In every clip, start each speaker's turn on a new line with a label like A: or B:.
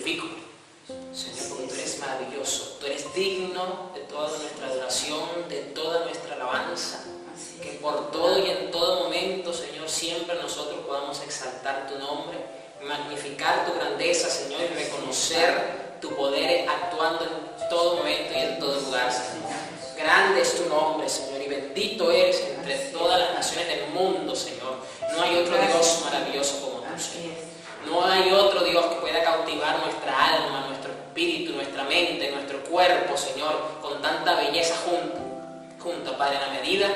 A: glorifico, Señor, porque tú eres maravilloso, tú eres digno de toda nuestra adoración, de toda nuestra alabanza. Que por todo y en todo momento, Señor, siempre nosotros podamos exaltar tu nombre, magnificar tu grandeza, Señor, y reconocer tu poder actuando en todo momento y en todo lugar, Señor. Grande es tu nombre, Señor, y bendito eres entre todas las naciones del mundo, Señor. No hay otro Dios maravilloso como tú, Señor. No hay otro Dios que pueda cautivar nuestra alma, nuestro espíritu, nuestra mente, nuestro cuerpo, Señor, con tanta belleza junto, Padre, en la medida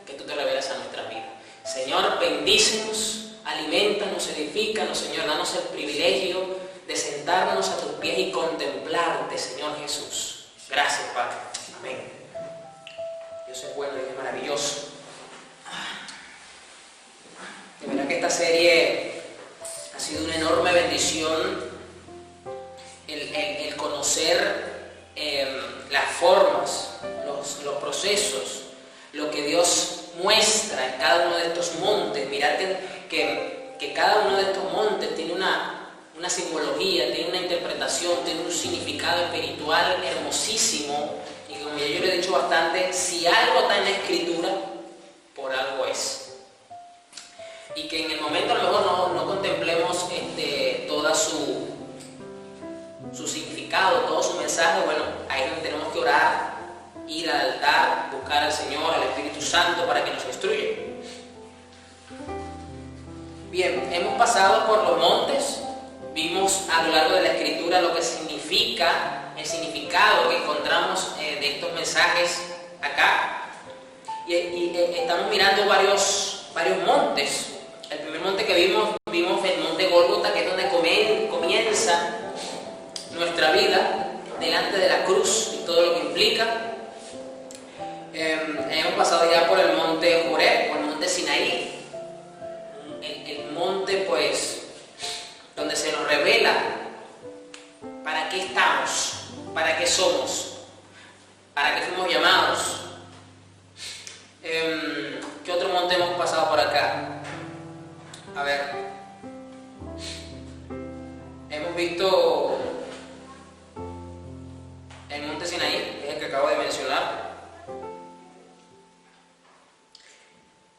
A: que tú te revelas a nuestra vida. Señor, bendícenos, alimentanos, edifícanos, Señor, danos el privilegio de sentarnos a tus pies y contemplarte, Señor Jesús. Gracias, Padre. Amén. Dios es bueno y es maravilloso. De verdad que esta serie ha sido una enorme bendición, el conocer las formas, los procesos, lo que Dios muestra en cada uno de estos montes. Mirad que cada uno de estos montes tiene una simbología, tiene una interpretación, tiene un significado espiritual hermosísimo, y como ya yo le he dicho bastante, si algo está en la Escritura, por algo es. Y que en el momento a lo mejor no contemplemos toda su significado, todo su mensaje. Bueno, ahí es donde tenemos que orar, ir al altar, buscar al Señor, al Espíritu Santo para que nos instruya. Bien, hemos pasado por los montes, vimos a lo largo de la Escritura lo que significa, el significado que encontramos de estos mensajes acá, y estamos mirando varios montes. El primer monte que vimos el monte Gólgota, que es donde comienza nuestra vida delante de la cruz y todo lo que implica. Hemos pasado ya por el monte Joreb, por el monte Sinaí, el monte pues donde se nos revela para qué estamos, para qué somos, para qué fuimos llamados. ¿Qué otro monte hemos pasado por acá? A ver, hemos visto el monte Sinaí, que es el que acabo de mencionar.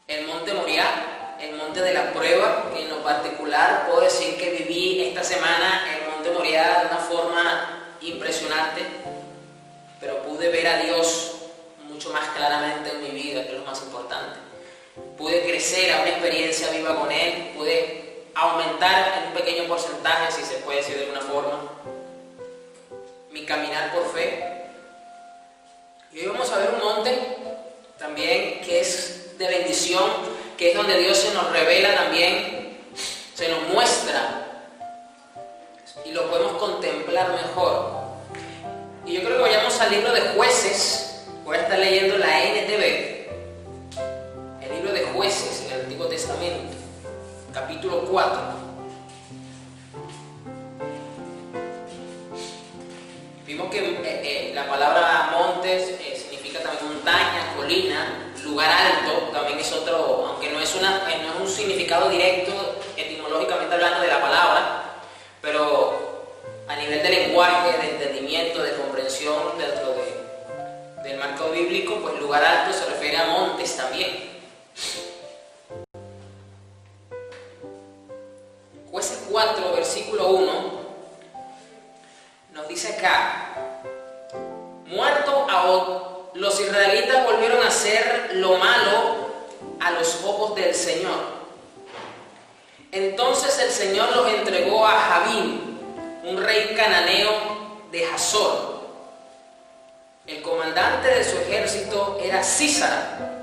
A: El monte Moriah, el monte de la prueba, que en lo particular puedo decir que viví esta semana el monte Moriah de una forma impresionante, pero pude ver a Dios mucho más claramente en mi vida, que es lo más importante. Pude crecer a una experiencia viva con Él, pude aumentar en un pequeño porcentaje, si se puede decir de alguna forma, mi caminar por fe. Y hoy vamos a ver un monte también que es de bendición, que es donde Dios se nos revela también, se nos muestra y lo podemos contemplar mejor. Y yo creo que vayamos al libro de Jueces. Voy a estar leyendo la NTV, el libro de Jueces en el Antiguo Testamento, capítulo 4. Vimos que la palabra montes significa también montaña, colina, lugar alto. También es otro, aunque no es un significado directo etimológicamente hablando de la palabra, pero a nivel de lenguaje, de entendimiento, de comprensión dentro del marco bíblico, pues lugar alto se refiere a montes también. Jueces 4, versículo 1, nos dice acá: muerto Og, los israelitas volvieron a hacer lo malo a los ojos del Señor. Entonces el Señor los entregó a Jabín, un rey cananeo de Hazor. El comandante de su ejército era Sísara,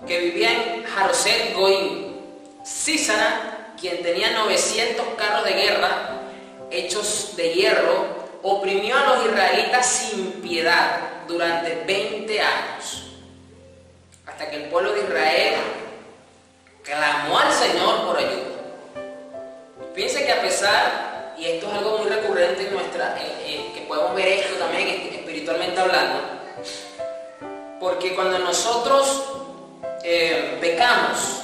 A: que vivía en Haroset Goim. Sísara, quien tenía 900 carros de guerra hechos de hierro, oprimió a los israelitas sin piedad durante 20 años, hasta que el pueblo de Israel clamó al Señor por ayuda. Fíjense que a pesar, y esto es algo muy recurrente en que podemos ver esto también espiritualmente hablando, porque cuando nosotros pecamos,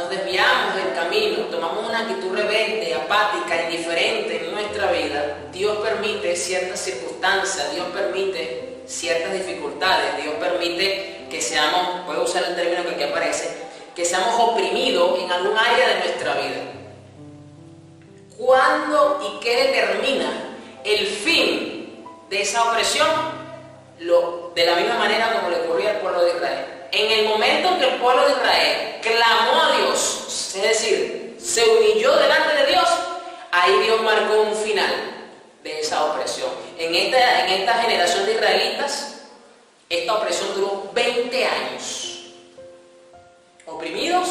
A: nos desviamos del camino, tomamos una actitud rebelde, apática, indiferente en nuestra vida, Dios permite ciertas circunstancias, Dios permite ciertas dificultades, Dios permite que seamos, voy a usar el término que aquí aparece, que seamos oprimidos en algún área de nuestra vida. ¿Cuándo y qué determina el fin de esa opresión? De la misma manera como le ocurrió al pueblo de Israel. En el momento en que el pueblo de Israel clamó a Dios, es decir, se humilló delante de Dios, ahí Dios marcó un final de esa opresión. En esta generación de israelitas, esta opresión duró 20 años. Oprimidos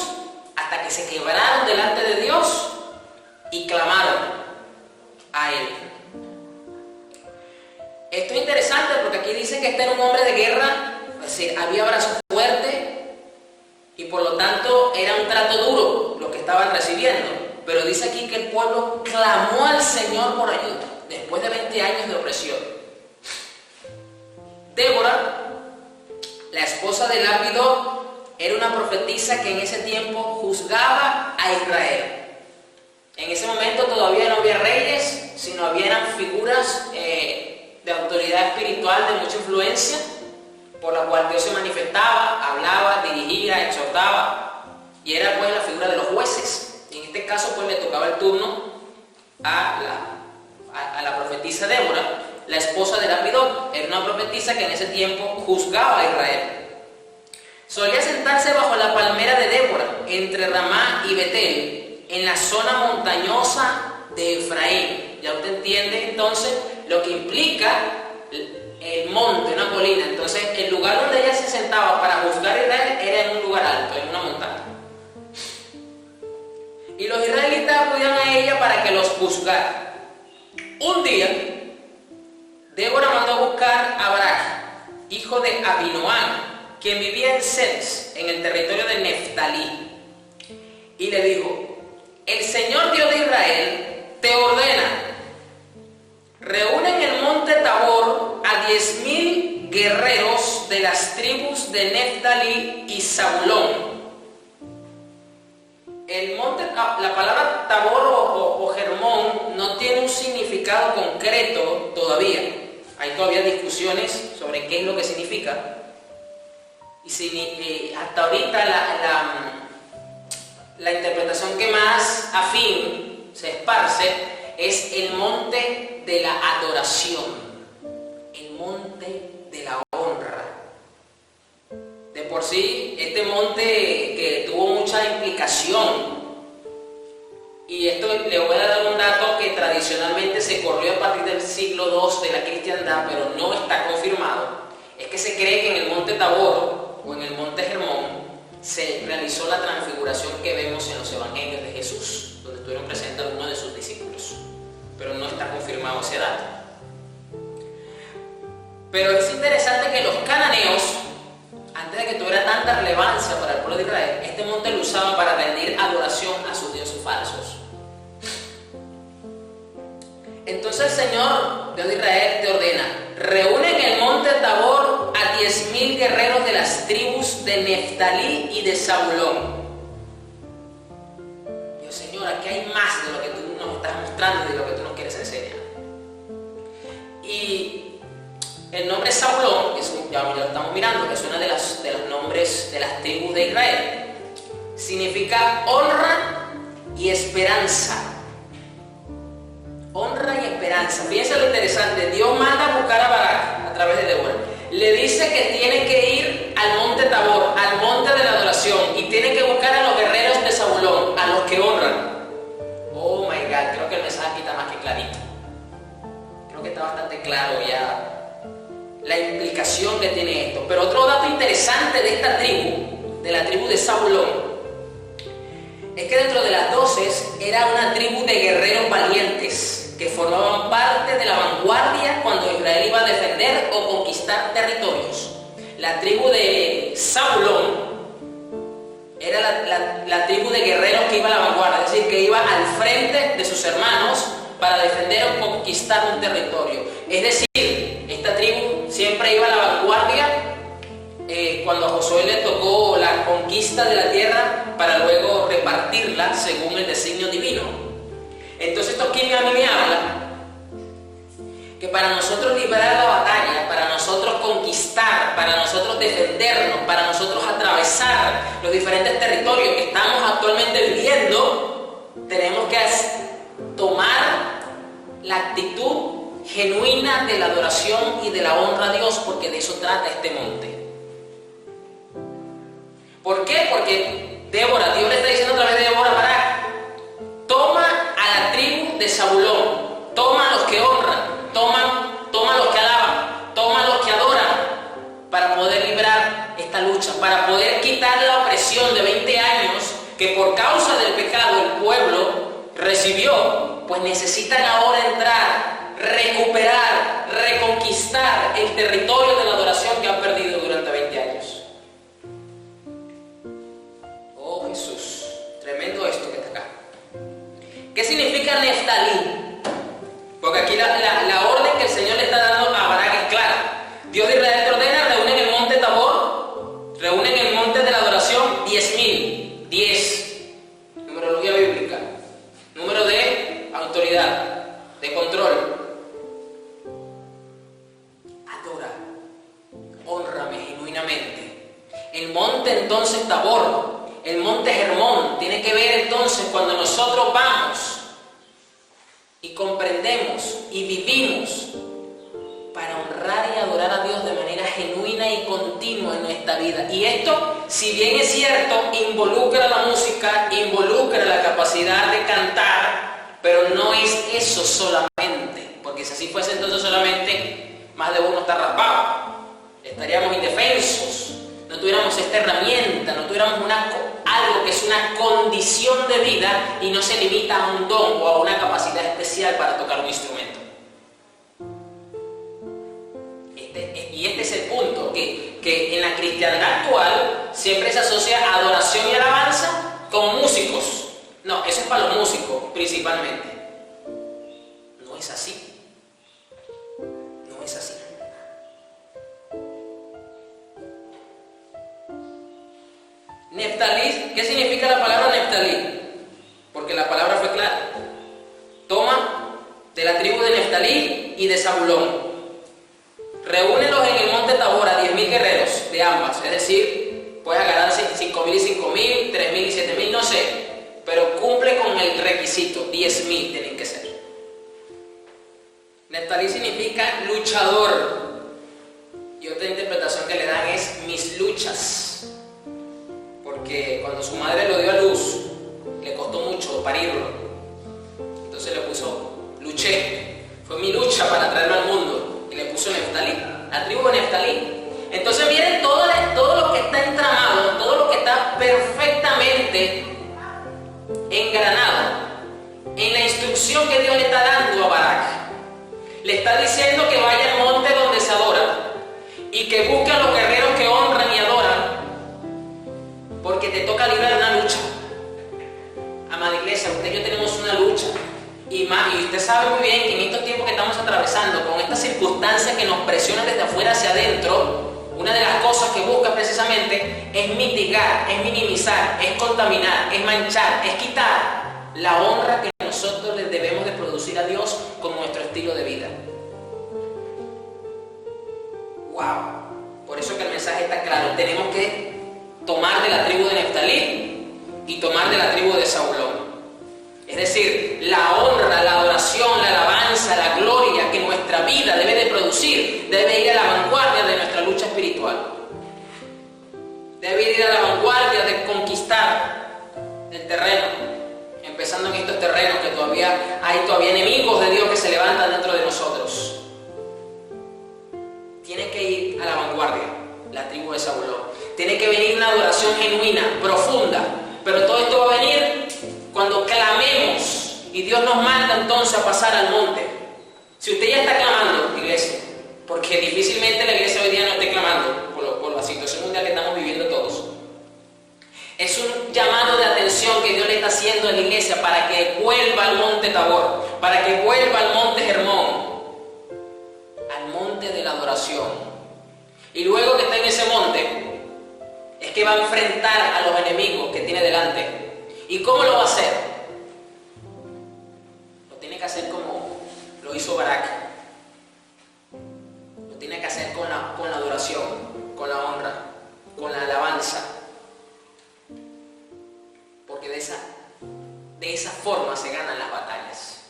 A: hasta que se quebraron delante de Dios y clamaron a Él. Esto es interesante porque aquí dice que este era un hombre de guerra, es decir, había brazo fuerte y por lo tanto era un trato duro lo que estaban recibiendo. Pero dice aquí que el pueblo clamó al Señor por ayuda después de 20 años de opresión. Débora, la esposa de Lapidoth, era una profetisa que en ese tiempo juzgaba a Israel. En ese momento todavía no había reyes, sino habían figuras de autoridad espiritual de mucha influencia, por la cual Dios se manifestaba, hablaba, dirigía, exhortaba, y era pues la figura de los jueces. Y en este caso pues le tocaba el turno a la profetisa Débora, la esposa de Lapidoth. Era una profetisa que en ese tiempo juzgaba a Israel. Solía sentarse bajo la palmera de Débora, entre Ramá y Betel, en la zona montañosa de Efraín. Ya usted entiende entonces lo que implica el monte, una colina. Entonces el lugar donde ella se sentaba para juzgar a Israel era en un lugar alto, en una montaña. Y los israelitas acudían a ella para que los juzgara. Un día, Débora mandó a buscar a Barak, hijo de Abinoam, quien vivía en Sedes, en el territorio de Neftalí, y le dijo: el Señor Dios de Israel te ordena, reúne en el monte Tabor a 10,000 guerreros de las tribus de Neftalí y Zabulón. El monte, la palabra Tabor o Hermón no tiene un significado concreto todavía. Hay todavía discusiones sobre qué es lo que significa. Y hasta ahorita la interpretación que más afín se esparce es el monte de la adoración, el monte de la honra. De por sí, este monte que tuvo mucha implicación, y esto le voy a dar un dato que tradicionalmente se corrió a partir del siglo II de la cristiandad, pero no está confirmado, es que se cree que en el monte Tabor o en el monte Hermón se realizó la transfiguración que vemos en los evangelios de Jesús, donde estuvieron presentes algunos de sus discípulos, pero no está confirmado ese dato. Pero es interesante que los cananeos, antes de que tuviera tanta relevancia para el pueblo de Israel, este monte lo usaban para rendir adoración a sus dioses falsos. Entonces el Señor, Dios de Israel, te ordena: reúne en el monte Tabor a 10,000 guerreros de las tribus de Neftalí y de Zabulón. Dios, Señor, aquí hay más de lo que tú nos estás mostrando y de lo que tú nos quieres enseñar. Y el nombre Zabulón, que ya lo estamos mirando, que es uno de los nombres de las tribus de Israel, significa honra y esperanza. Honra y esperanza. Fíjense lo interesante. Dios manda a buscar a Barak a través de Débora. Le dice que tiene que ir al monte Tabor, al monte de la adoración, y tiene que buscar a los guerreros de Zabulón, a los que honran. Oh my God, creo que el mensaje aquí está más que clarito. Creo que está bastante claro ya la implicación que tiene esto. Pero otro dato interesante de esta tribu, de la tribu de Zabulón, es que dentro de las 12 era una tribu de guerreros valientes que formaban parte de la vanguardia cuando Israel iba a defender o conquistar territorios. La tribu de Zabulón era la tribu de guerreros que iba a la vanguardia, es decir, que iba al frente de sus hermanos para defender o conquistar un territorio. Es decir, esta tribu siempre iba a la vanguardia cuando a Josué le tocó la conquista de la tierra para luego repartirla según el designio divino. Entonces esto aquí a mí me habla que para nosotros librar la batalla, para nosotros conquistar, para nosotros defendernos, para nosotros atravesar los diferentes territorios que estamos actualmente viviendo, tenemos que tomar la actitud genuina de la adoración y de la honra a Dios, porque de eso trata este monte. ¿Por qué? Porque Débora, Dios le está diciendo a través de Débora, Barak, toma a la tribu de Zabulón, toma a los que honran, toma a los que alaban, toma a los que adoran, para poder librar esta lucha, para poder quitar la opresión de 20 años que por causa del pecado el pueblo recibió. Pues necesitan ahora entrar, recuperar, reconquistar el territorio de la adoración que han perdido durante 20 años. Oh Jesús, tremendo esto que está acá. ¿Qué significa Neftalí? Porque aquí la orden que el Señor le está dando a Barak es clara. Dios de Israel te ordena, reúnen en el monte Tabor, reúnen en el monte de la adoración 10,000, 10, numerología bíblica, número de autoridad, de control. Adora, hónrame genuinamente. El monte entonces Tabor, el monte Hermón, tiene que ver entonces cuando nosotros vamos y comprendemos y vivimos para honrar y adorar a Dios de manera genuina y continua en nuestra vida. Y esto, si bien es cierto, involucra la música, involucra la capacidad de cantar, pero no es eso solamente, porque si así fuese entonces solamente más de uno está raspado, estaríamos indefensos, no tuviéramos esta herramienta, no tuviéramos algo que es una condición de vida y no se limita a un don o a una capacidad especial para tocar un instrumento. Y este es el punto, que en la cristiandad actual siempre se asocia adoración y alabanza con músicos. No, eso es para los músicos principalmente. No es así. No es así. Neftalí, ¿qué significa la palabra Neftalí? Porque la palabra fue clara. Toma de la tribu de Neftalí y de Zabulón. Reúnelos en el monte Tabor a 10,000 guerreros de ambas. Es decir, puedes agarrar 5,000 y 5,000, 3,000 y 7,000, no sé. Pero cumple con el requisito, 10,000 tienen que ser. Neftalí significa luchador. Y otra interpretación que le dan es mis luchas. Porque cuando su madre lo dio a luz, le costó mucho parirlo. Entonces le puso, luché. Fue mi lucha para traerlo al mundo. Y le puso Neftalí, la tribu de Neftalí. Entonces miren todo lo que está entramado, todo lo que está perfectamente engranado en la instrucción que Dios le está dando a Barak. Le está diciendo que vaya al monte donde se adora y que busque a los guerreros que honran y adoran, porque te toca librar una lucha. Amada iglesia, usted y yo tenemos una lucha. Y usted sabe muy bien que en estos tiempos que estamos atravesando, con estas circunstancias que nos presionan desde afuera hacia adentro, una de las cosas que busca precisamente es mitigar, es minimizar, es contaminar, es manchar, es quitar la honra que nosotros le debemos de producir a Dios con nuestro estilo de vida. ¡Wow! Por eso que el mensaje está claro. Tenemos que tomar de la tribu de Neftalí y tomar de la tribu de Zabulón. Es decir, la honra, la adoración, la alabanza, la gloria que nuestra vida debe de producir, debe ir a la vanguardia de nuestra lucha espiritual. Debe ir a la vanguardia de conquistar el terreno, empezando en estos terrenos que hay todavía enemigos de Dios que se levantan dentro de nosotros. Tiene que ir a la vanguardia, la tribu de Zabulón. Tiene que venir una adoración genuina, profunda, pero todo esto va a venir cuando clamemos y Dios nos manda entonces a pasar al monte. Si usted ya está clamando, iglesia, porque difícilmente la iglesia hoy día no esté clamando por la situación mundial que estamos viviendo todos, es un llamado de atención que Dios le está haciendo a la iglesia para que vuelva al monte Tabor, para que vuelva al monte Hermón, al monte de la adoración. Y luego que está en ese monte, es que va a enfrentar a los enemigos que tiene delante. ¿Y cómo lo va a hacer? Lo tiene que hacer como lo hizo Barak. Lo tiene que hacer con la adoración, con la honra, con la alabanza. Porque de esa forma se ganan las batallas.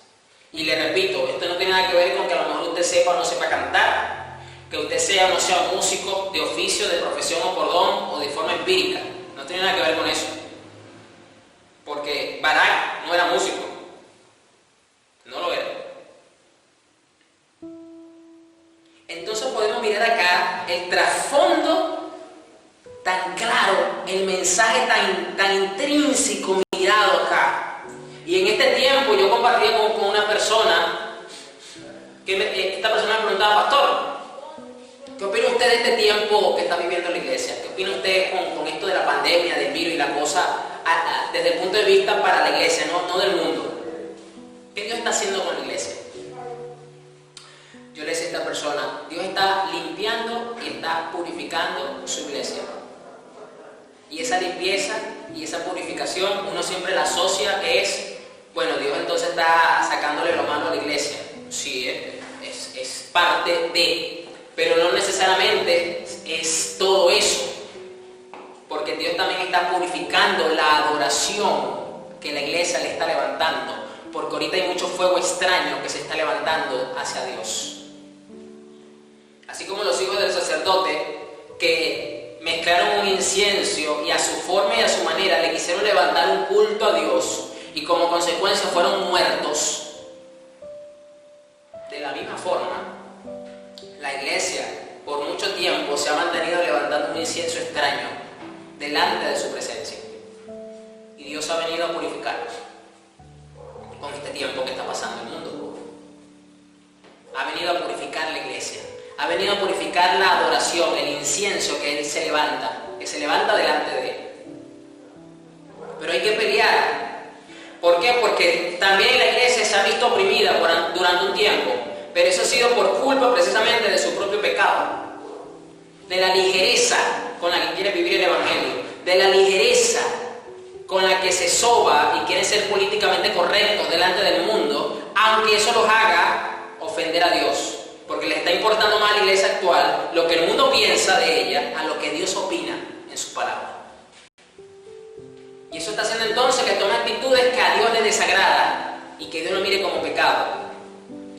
A: Y le repito, esto no tiene nada que ver con que a lo mejor usted sepa o no sepa cantar, que usted sea o no sea un músico de oficio, de profesión o por don o de forma empírica. No tiene nada que ver con eso. Porque Barak no era músico. No lo era. Entonces podemos mirar acá el trasfondo tan claro, el mensaje tan intrínseco mirado acá. Y en este tiempo yo compartía con una persona, esta persona me preguntaba: pastor, ¿qué opina usted de este tiempo que está viviendo la iglesia? ¿Qué opina usted con esto de la pandemia, del virus y la cosa, desde el punto de vista para la iglesia, no del mundo? ¿Qué Dios está haciendo con la iglesia? Yo le decía a esta persona: Dios está limpiando y está purificando su iglesia. Y esa limpieza y esa purificación uno siempre la asocia que es, bueno, Dios entonces está sacándole lo malo a la iglesia. Sí, es parte de, pero no necesariamente es todo eso. Porque Dios también está purificando la adoración que la iglesia le está levantando. Porque ahorita hay mucho fuego extraño que se está levantando hacia Dios. Así como los hijos del sacerdote que mezclaron un incienso y a su forma y a su manera le quisieron levantar un culto a Dios y como consecuencia fueron muertos. De la misma forma, la iglesia por mucho tiempo se ha mantenido levantando un incienso extraño delante de su presencia. Y Dios ha venido a purificarlos con este tiempo que está pasando el mundo. Ha venido a purificar la iglesia. Ha venido a purificar la adoración, el incienso que Él se levanta delante de Él. Pero hay que pelear. ¿Por qué? Porque también la iglesia se ha visto oprimida durante un tiempo, pero eso ha sido por culpa precisamente de su propio pecado, de la ligereza con la que quiere vivir el Evangelio, de la ligereza con la que se soba y quiere ser políticamente correctos delante del mundo, aunque eso los haga ofender a Dios. Porque le está importando más a la iglesia actual lo que el mundo piensa de ella a lo que Dios opina en su palabra. Y eso está haciendo entonces que tome actitudes que a Dios le desagrada y que Dios lo mire como pecado.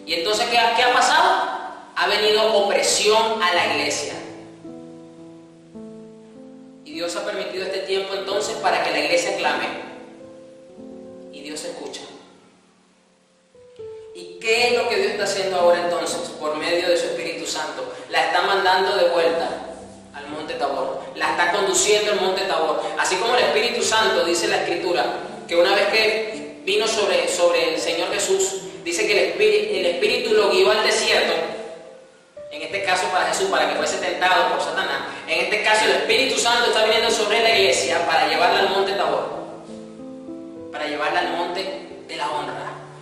A: Y entonces, ¿qué ha pasado? Ha venido opresión a la iglesia. Y Dios ha permitido este tiempo entonces para que la iglesia clame. Y Dios escucha. ¿Y qué es lo que Dios está haciendo ahora entonces? Por medio de su Espíritu Santo. La está mandando de vuelta al monte Tabor. La está conduciendo al monte Tabor. Así como el Espíritu Santo, dice la Escritura, que una vez que vino sobre el Señor Jesús, dice que el Espíritu lo guió al desierto. En este caso para Jesús, para que fuese tentado por Satanás. En este caso el Espíritu Santo está viniendo sobre la iglesia para llevarla al monte Tabor. Para llevarla al monte de la honra.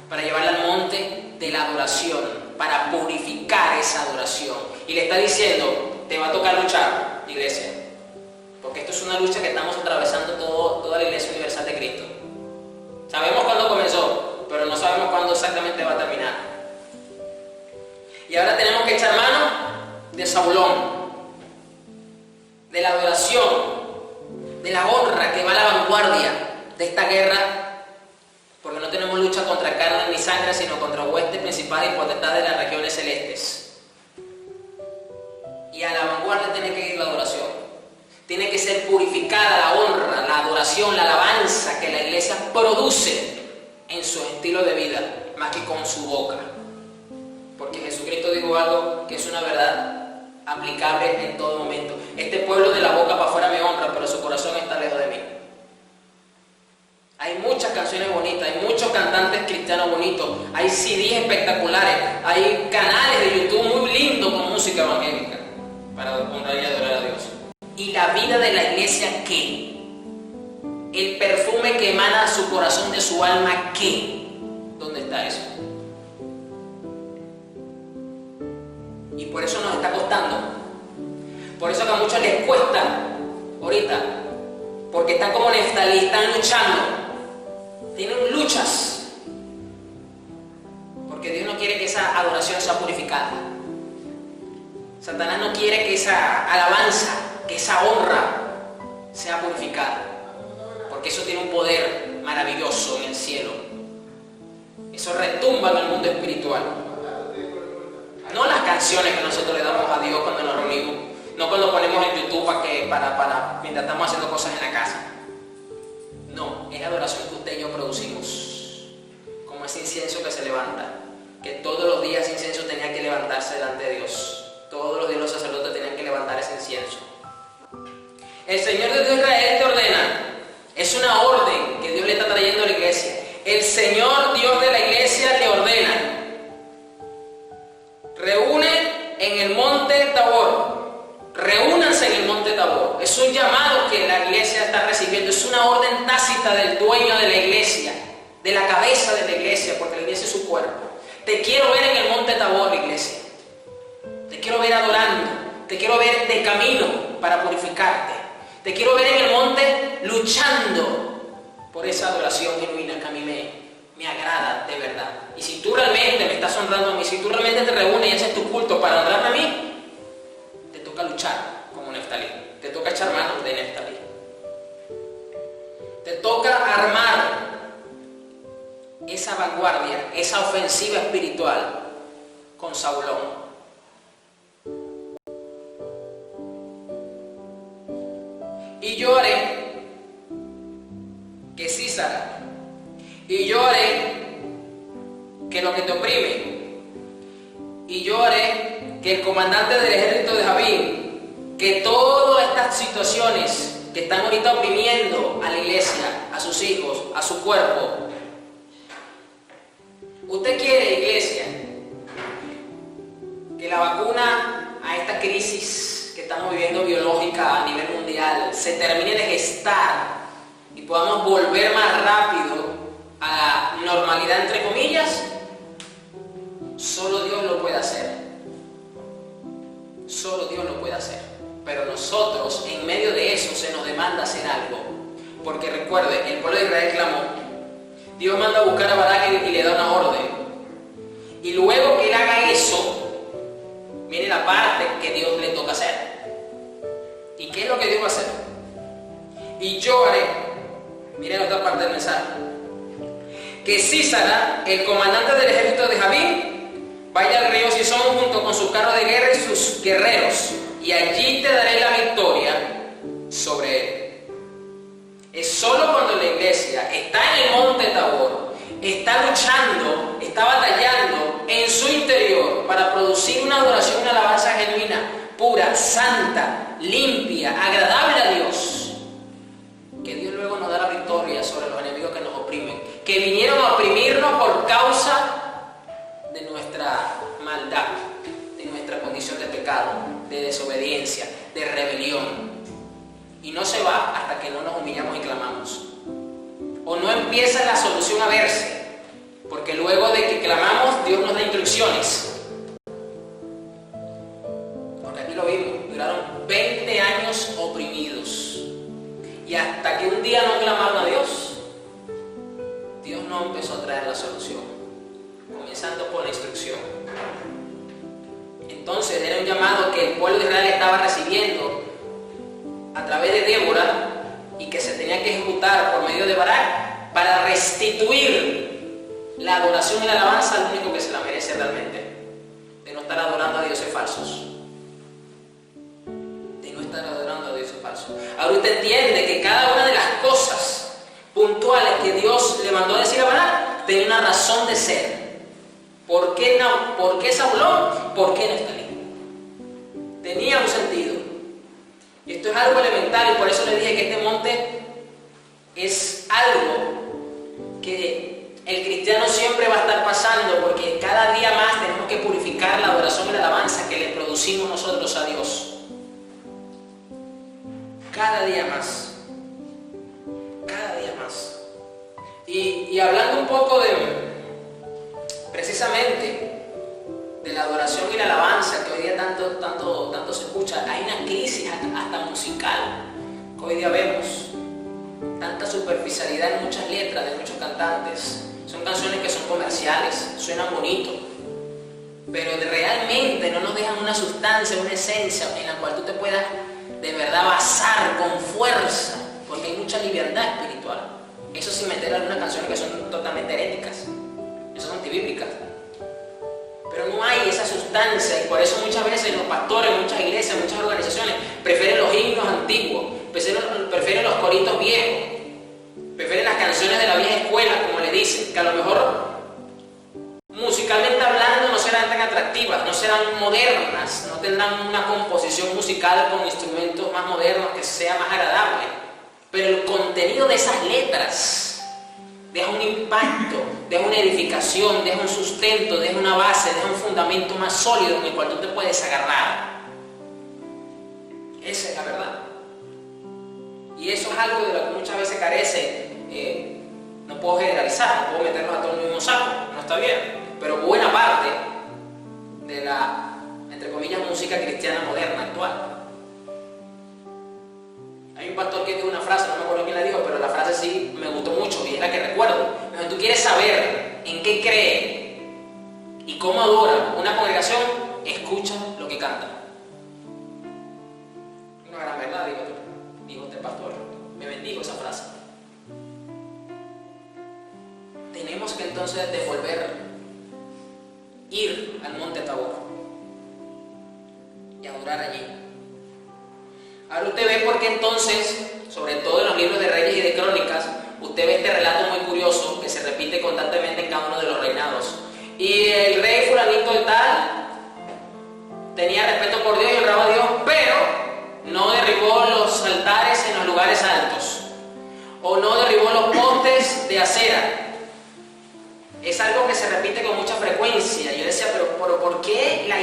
A: Para llevarla al monte de la adoración, para purificar esa adoración. Y le está diciendo: te va a tocar luchar, iglesia, porque esto es una lucha que estamos atravesando toda la Iglesia Universal de Cristo. Sabemos cuándo comenzó, pero no sabemos cuándo exactamente va a terminar. Y ahora tenemos que echar mano de Zabulón, de la adoración, de la honra que va a la vanguardia de esta guerra. Porque no tenemos lucha contra carne ni sangre, sino contra huestes principales y potestades de las regiones celestes. Y a la vanguardia tiene que ir la adoración. Tiene que ser purificada la honra, la adoración, la alabanza que la iglesia produce en su estilo de vida, más que con su boca. Porque Jesucristo dijo algo que es una verdad aplicable en todo momento. Este pueblo de la boca para afuera me honra, pero su corazón está lejos de mí. Hay muchas canciones bonitas, hay muchos cantantes cristianos bonitos, hay CDs espectaculares, hay canales de YouTube muy lindos con música evangélica para honrar y adorar a Dios. ¿Y la vida de la iglesia qué? El perfume que emana su corazón de su alma, ¿qué? ¿Dónde está eso? Y por eso nos está costando. Por eso que a muchos les cuesta ahorita, porque están como Neftalí, están luchando, tienen luchas, porque Dios no quiere que esa adoración sea purificada. Satanás no quiere que esa alabanza, que esa honra sea purificada, porque eso tiene un poder maravilloso en el cielo. Eso retumba en el mundo espiritual. No las canciones que nosotros le damos a Dios cuando nos reunimos, no cuando ponemos en YouTube para mientras estamos haciendo cosas en la casa. No, es adoración que usted y yo producimos, como ese incienso que se levanta, que todos los días ese incienso tenía que levantarse delante de Dios. Todos los días los sacerdotes tenían que levantar ese incienso. El Señor de Dios de Israel te ordena, es una orden que Dios le está trayendo a la iglesia. El Señor Dios de la iglesia le ordena: reúne en el monte Tabor, reúnanse en el monte Tabor. Es un llamado que la iglesia está recibiendo, es una orden tácita del dueño de la iglesia, de la cabeza de la iglesia, porque la iglesia es su cuerpo. Te quiero ver en el monte Tabor, iglesia. Te quiero ver adorando, te quiero ver de camino para purificarte. Te quiero ver en el monte luchando por esa adoración genuina que a mí me agrada de verdad. Y si tú realmente me estás honrando a mí, si tú realmente te reúnes y haces tu culto para honrarme a mí, te toca luchar como Neftalí, te toca echar manos de Neftalí. Te toca armar esa vanguardia, esa ofensiva espiritual con Zabulón. Y yo haré que Sísara, y yo haré que lo que te oprime, y yo haré que el comandante del ejército de Jabín, que todas estas situaciones que están ahorita oprimiendo a la iglesia, a sus hijos, a su cuerpo. ¿Usted quiere, iglesia, que la vacuna a esta crisis que estamos viviendo biológica a nivel mundial se termine de gestar y podamos volver más rápido a la normalidad, entre comillas? Solo Dios lo puede hacer. Solo Dios lo puede hacer. Pero nosotros, en medio de eso, se nos demanda hacer algo. Porque recuerde, el pueblo de Israel clamó. Dios manda a buscar a Barak y le da una orden. Y luego que él haga eso, viene la parte que Dios le toca hacer. ¿Y qué es lo que Dios va a hacer? Y yo haré, miren la otra parte del mensaje, que Sísara, el comandante del ejército de Jabín, vaya al río Sison junto con sus carros de guerra y sus guerreros, y allí te daré la victoria sobre él. Es solo cuando la iglesia está en el monte Tabor, está luchando, está batallando en su interior para producir una adoración, una alabanza genuina, pura, santa, limpia, agradable a Dios, que Dios luego nos da la victoria sobre los enemigos que nos oprimen, que vinieron a oprimirnos por causa de nuestra maldad, de nuestra condición de pecado, de desobediencia, de rebelión. Y no se va hasta que no nos humillamos y clamamos. O no empieza la solución a verse, porque luego de que clamamos, Dios nos da instrucciones. Porque aquí lo vimos, duraron 20 años oprimidos. Y hasta que un día no clamaron a Dios, Dios no empezó a traer la solución, comenzando por la instrucción. Entonces era un llamado que el pueblo de Israel estaba recibiendo a través de Débora y que se tenía que ejecutar por medio de Barak para restituir la adoración y la alabanza al único que se la merece realmente, de no estar adorando a dioses falsos, de no estar adorando a dioses falsos. Ahora usted entiende que cada una de las cosas puntuales que Dios le mandó a decir a Barak tenía una razón de ser. ¿Por qué no? ¿Por qué Zabulón? ¿Por qué Neftalí? Tenía un sentido. Y esto es algo elemental, y por eso le dije que este monte es algo que el cristiano siempre va a estar pasando, porque cada día más tenemos que purificar la adoración y la alabanza que le producimos nosotros a Dios. Cada día más. Cada día más. Y hablando un poco precisamente de la adoración y la alabanza que hoy día tanto se escucha, hay una crisis hasta musical Hoy día vemos tanta superficialidad en muchas letras de muchos cantantes. Son canciones que son comerciales, suenan bonito, pero realmente no nos dejan una sustancia, una esencia en la cual tú te puedas de verdad basar con fuerza, porque hay mucha liviandad espiritual. Eso sin meter algunas canciones que son totalmente heréticas, esas son antibíblicas. Pero no hay esa sustancia, y por eso muchas veces los pastores, muchas iglesias, muchas organizaciones prefieren los himnos antiguos, prefieren los coritos viejos, prefieren las canciones de la vieja escuela, como le dicen, que a lo mejor musicalmente hablando no serán tan atractivas, no serán modernas, no tendrán una composición musical con instrumentos más modernos que sea más agradable, pero el contenido de esas letras deja un impacto, deja una edificación, deja un sustento, deja una base, deja un fundamento más sólido en el cual tú te puedes agarrar. Esa es la verdad. Y eso es algo de lo que muchas veces carece. No puedo generalizar, no puedo meterlos a todos en el mismo saco, no está bien. Pero buena parte de la, entre comillas, música cristiana moderna, actual. Hay un pastor que dijo una frase, no me acuerdo quién la dijo, pero la frase sí me gustó mucho y es la que recuerdo. Cuando tú quieres saber en qué cree y cómo adora una congregación, escucha lo que canta. Una gran verdad, dijo este pastor. Me bendijo esa frase. Tenemos que entonces ir al monte Tabor y adorar allí. Ahora usted ve por qué entonces, sobre todo en los libros de Reyes y de Crónicas, usted ve este relato muy curioso que se repite constantemente en cada uno de los reinados. Y el rey fulanito de tal tenía respeto por Dios y honraba a Dios, pero no derribó los altares en los lugares altos, o no derribó los postes de acera. Es algo que se repite con mucha frecuencia. Yo decía, pero ¿por qué la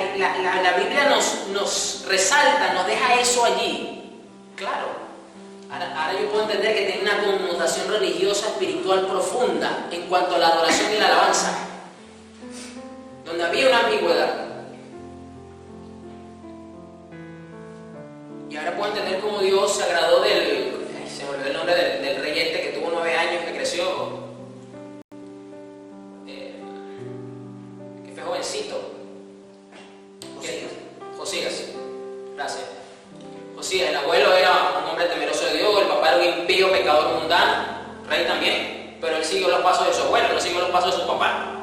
A: Biblia nos resalta, nos deja eso allí? Claro, ahora yo puedo entender que tiene una connotación religiosa, espiritual profunda en cuanto a la adoración y la alabanza, donde había una ambigüedad. Y ahora puedo entender cómo Dios se agradó se me olvidó el nombre del rey este que tuvo 9 años, que creció, que fue jovencito. Josías, gracias. Josías, el abuelo era un hombre temeroso de Dios, el papá era un impío, pecador mundano, rey también, pero él siguió los pasos de su abuelo, no siguió los pasos de su papá.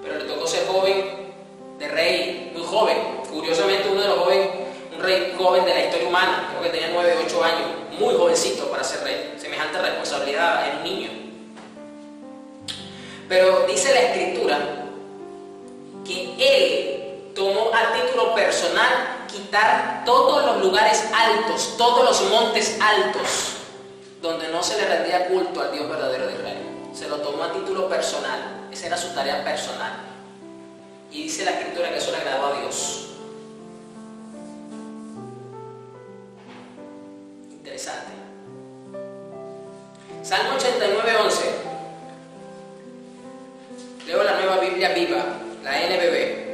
A: Pero le tocó ser joven, de rey, muy joven. Curiosamente, un rey joven de la historia humana, creo que tenía 9 o 8 años, muy jovencito para ser rey, semejante responsabilidad en un niño. Pero dice la Escritura que él tomó a título personal quitar todos los lugares altos, todos los montes altos, donde no se le rendía culto al Dios verdadero de Israel. Se lo tomó a título personal, esa era su tarea personal. Y dice la Escritura que eso le agradó a Dios. Interesante. Salmo 89:11. Leo la Nueva Biblia Viva, la NBB.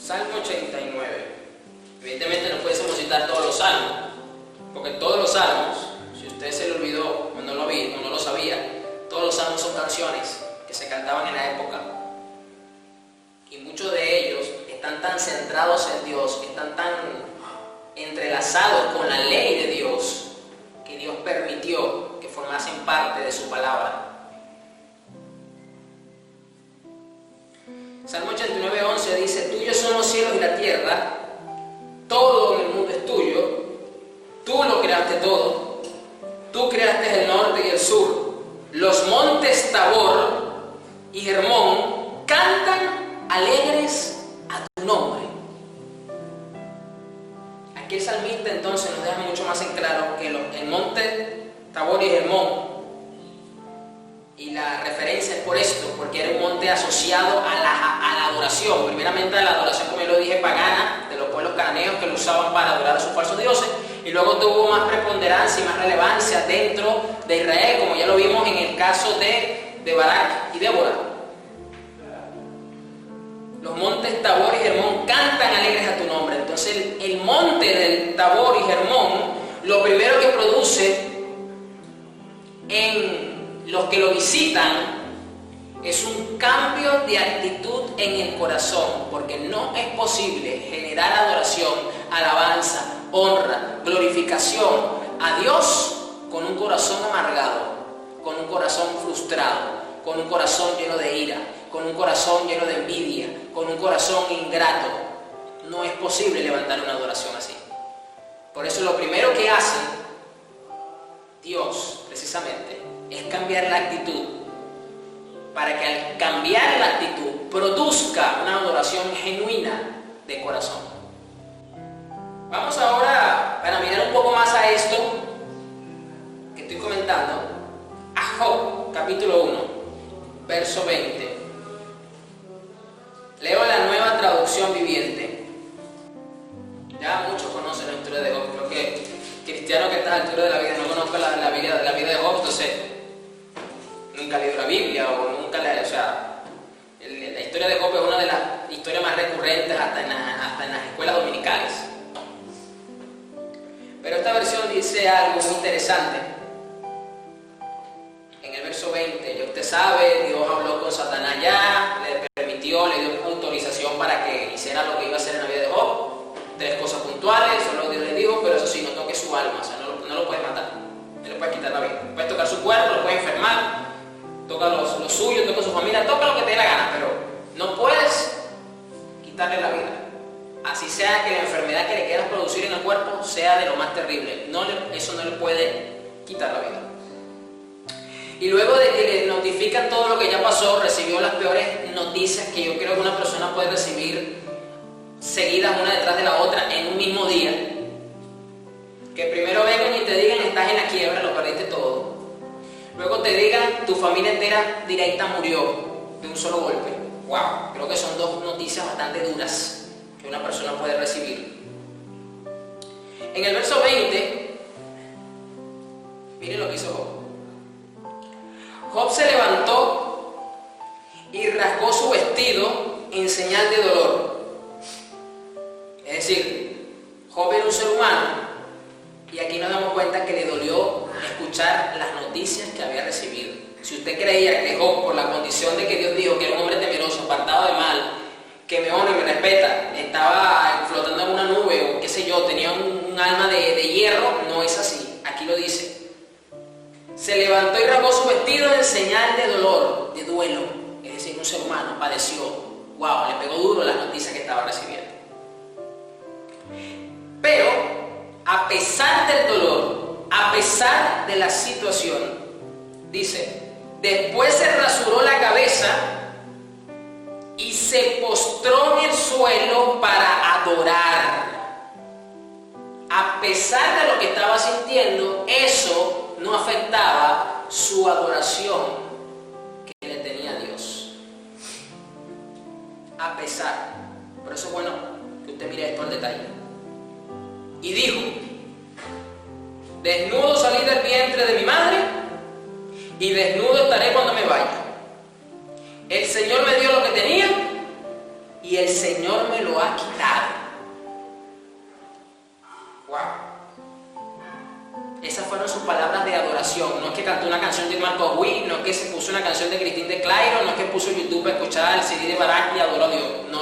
A: Salmo 89. Evidentemente no pudiésemos citar todos los salmos, porque todos los salmos, si usted se le olvidó o no lo sabía, todos los salmos son canciones que se cantaban en la época. Y muchos de ellos están tan centrados en Dios, están tan entrelazados con la ley de Dios, que Dios permitió que formasen parte de su palabra. Salmo 89:11 dice: tuyos son los cielos y la tierra, todo en el mundo es tuyo, tú lo creaste todo, tú creaste el norte y el sur, los montes Tabor y Hermón cantan alegres a tu nombre. Aquí el salmista entonces nos deja mucho más en claro que el monte Tabor y Hermón, y la referencia es por esto, porque era un monte asociado a la adoración, primeramente a la adoración, como yo lo dije, pagana, de los pueblos cananeos que lo usaban para adorar a sus falsos dioses, y luego tuvo más preponderancia y más relevancia dentro de Israel, como ya lo vimos en el caso de Barak y Débora. Los montes Tabor y Hermón cantan alegres a tu nombre. Entonces el monte del Tabor y Hermón, lo primero que produce en los que lo visitan es un cambio de actitud en el corazón, porque no es posible generar adoración, alabanza, honra, glorificación a Dios con un corazón amargado, con un corazón frustrado, con un corazón lleno de ira, con un corazón lleno de envidia, con un corazón ingrato. No es posible levantar una adoración así. Por eso lo primero que hace Dios, precisamente, es cambiar la actitud, para que al cambiar la actitud produzca una adoración genuina de corazón. Vamos ahora, para mirar un poco más a esto que estoy comentando, a Job, capítulo 1, verso 20. Leo la Nueva Traducción Viviente. Ya muchos conocen la historia de Job. Creo que cristiano que está a la altura de la vida no conozca la vida de Job, entonces nunca ha leído la Biblia o nunca la... O sea, la historia de Job es una de las historias más recurrentes hasta en las escuelas dominicales. Pero esta versión dice algo muy interesante. En el verso 20, ya usted sabe, Dios habló con Satanás ya, le permitió, le dio autorización para que hiciera lo que iba a hacer en la vida de Job. 3 cosas puntuales, solo Dios le dijo, pero eso sí, no toque su alma, o sea, no lo puedes matar, no le puedes quitar la vida. Puedes tocar su cuerpo, lo puedes enfermar, toca lo suyo, toca su familia, toca lo que te dé la gana, pero no puedes quitarle la vida. Así sea que la enfermedad que le quieras producir en el cuerpo sea de lo más terrible, eso no le puede quitar la vida. Y luego de que le notifican todo lo que ya pasó, recibió las peores noticias que yo creo que una persona puede recibir seguidas una detrás de la otra en un mismo día. Que primero vengan y te digan estás en la quiebra, lo perdiste todo. Luego te digan tu familia entera directa murió de un solo golpe. Wow, creo que son 2 noticias bastante duras que una persona puede recibir. En el verso 20, miren lo que hizo Job. Job se levantó y rasgó su vestido en señal de dolor. Es decir, Job era un ser humano y aquí nos damos cuenta que le dolió escuchar las noticias que había recibido. Si usted creía que Job, por la condición de que Dios dijo que era un hombre temeroso, apartado de mal, que me honra y me respeta, estaba flotando en una nube o qué sé yo, tenía un alma de hierro, no es así. Aquí lo dice. Se levantó y rasgó su vestido en señal de dolor, de duelo. Es decir, un ser humano padeció. Wow, le pegó duro las noticias que estaba recibiendo. Pero, a pesar del dolor, a pesar de la situación, dice, después se rasuró la cabeza y se postró en el suelo para adorar. A pesar de lo que estaba sintiendo, eso no afectaba su adoración que le tenía a Dios. A pesar. Por eso es bueno que usted mire esto al detalle. Y dijo, desnudo salí del vientre de mi madre y desnudo estaré cuando me vaya. El Señor me dio lo que tenía y el Señor me lo ha quitado. Wow. Esas fueron sus palabras de adoración. No es que cantó una canción de Marco Witt, no es que se puso una canción de Cristín de Clairo, no es que puso YouTube para escuchar el CD de Barak y adoró a Dios. No.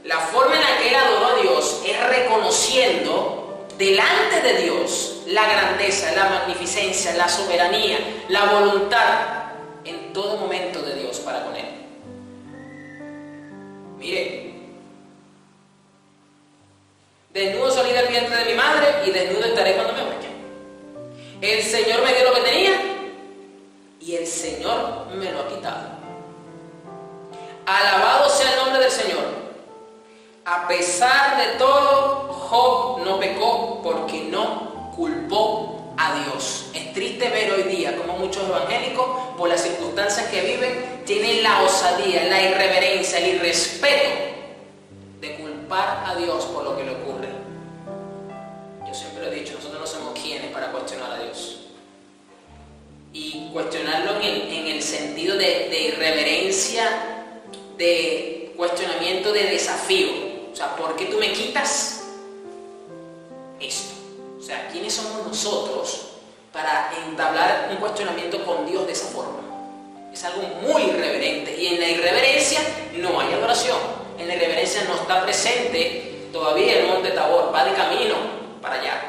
A: La forma en la que él adoró a Dios es reconociendo delante de Dios la grandeza, la magnificencia, la soberanía, la voluntad en todo momento de Dios para con él. Mire, desnudo salí del vientre de mi madre y desnudo estaré cuando me vaya. El Señor me dio lo que tenía y el Señor me lo ha quitado. Alabado sea el nombre del Señor. A pesar de todo, Job no pecó porque no culpó a Dios. Es triste ver hoy día como muchos evangélicos, por las circunstancias que viven, tienen la osadía, la irreverencia, el irrespeto de culpar a Dios por lo que le ocurre. Yo siempre he dicho, nosotros no somos quienes para cuestionar a Dios. Y cuestionarlo en el sentido de irreverencia, de cuestionamiento de desafío. O sea, ¿por qué tú me quitas esto? O sea, ¿quiénes somos nosotros para entablar un cuestionamiento con Dios de esa forma? Es algo muy irreverente, y en la irreverencia no hay adoración. En la irreverencia no está presente todavía el monte Tabor, va de camino para allá.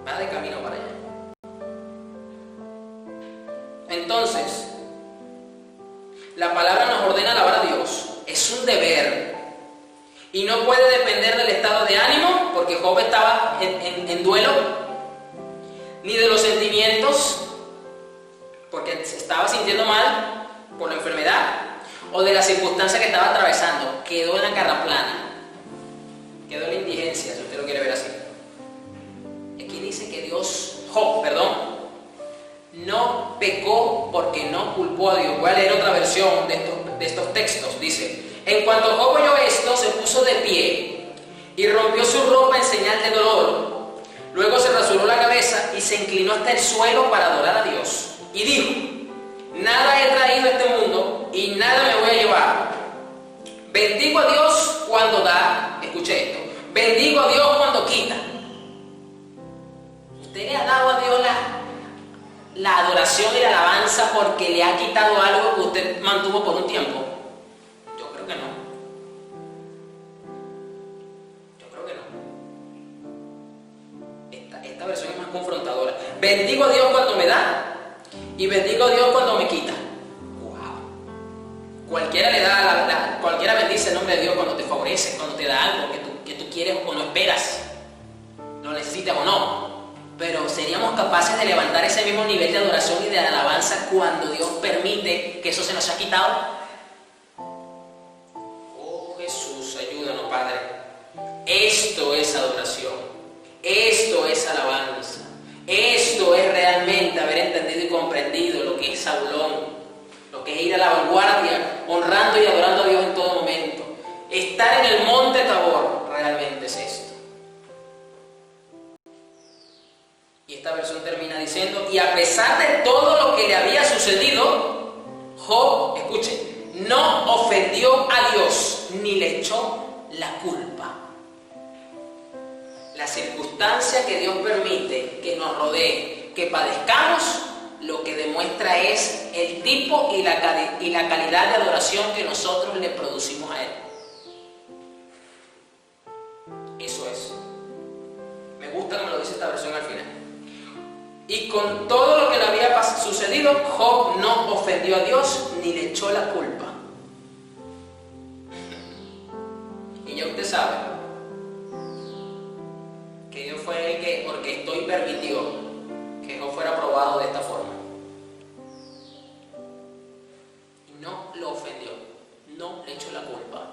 A: Va de camino para allá. Entonces, la palabra nos ordena alabar a Dios. Es un deber. Y no puede depender del estado de ánimo, porque Job estaba en duelo, ni de los sentimientos, porque se estaba sintiendo mal por la enfermedad, o de la circunstancia que estaba atravesando. Quedó en la carra plana. Quedó en la indigencia, si usted lo quiere ver así. Y aquí dice que Job, no pecó porque no culpó a Dios. Voy a leer otra versión de estos textos. Dice: en cuanto Job oyó esto, se puso de pie y rompió su ropa en señal de dolor. Luego se rasuró la cabeza y se inclinó hasta el suelo para adorar a Dios. Y dijo: nada he traído a este mundo y nada me voy a llevar. Bendigo a Dios cuando da. Escuche esto: bendigo a Dios cuando quita. ¿Usted le ha dado a Dios la adoración y la alabanza porque le ha quitado algo que usted mantuvo por un tiempo? Yo creo que no. Yo creo que no. Esta versión es más confrontadora. Bendigo a Dios cuando me da y bendigo a Dios cuando me quita. Wow. Cualquiera bendice el nombre de Dios cuando te favorece, cuando te da algo que tú quieres o no esperas, lo necesitas o no. Pero seríamos capaces de levantar ese mismo nivel de adoración y de alabanza cuando Dios permite que eso se nos ha quitado. Oh Jesús, ayúdanos, Padre. Esto es adoración. Esto es alabanza. Esto es realmente haber entendido y comprendido lo que es Saulón, lo que es ir a la vanguardia, honrando y adorando a Dios en todo momento. Estar en el monte Tabor realmente es esto. Y esta versión termina diciendo: y a pesar de todo lo que le había sucedido, Job, escuche, no ofendió a Dios ni le echó la culpa. La circunstancia que Dios permite que nos rodee, que padezcamos, lo que demuestra es el tipo y la calidad de adoración que nosotros le producimos a Él. Eso es. Me gusta como lo dice esta versión al final. Y con todo lo que le había sucedido, Job no ofendió a Dios ni le echó la culpa. Y ya usted sabe que Dios fue el que orquestó y permitió que Job fuera probado de esta forma. Y no lo ofendió, no le echó la culpa.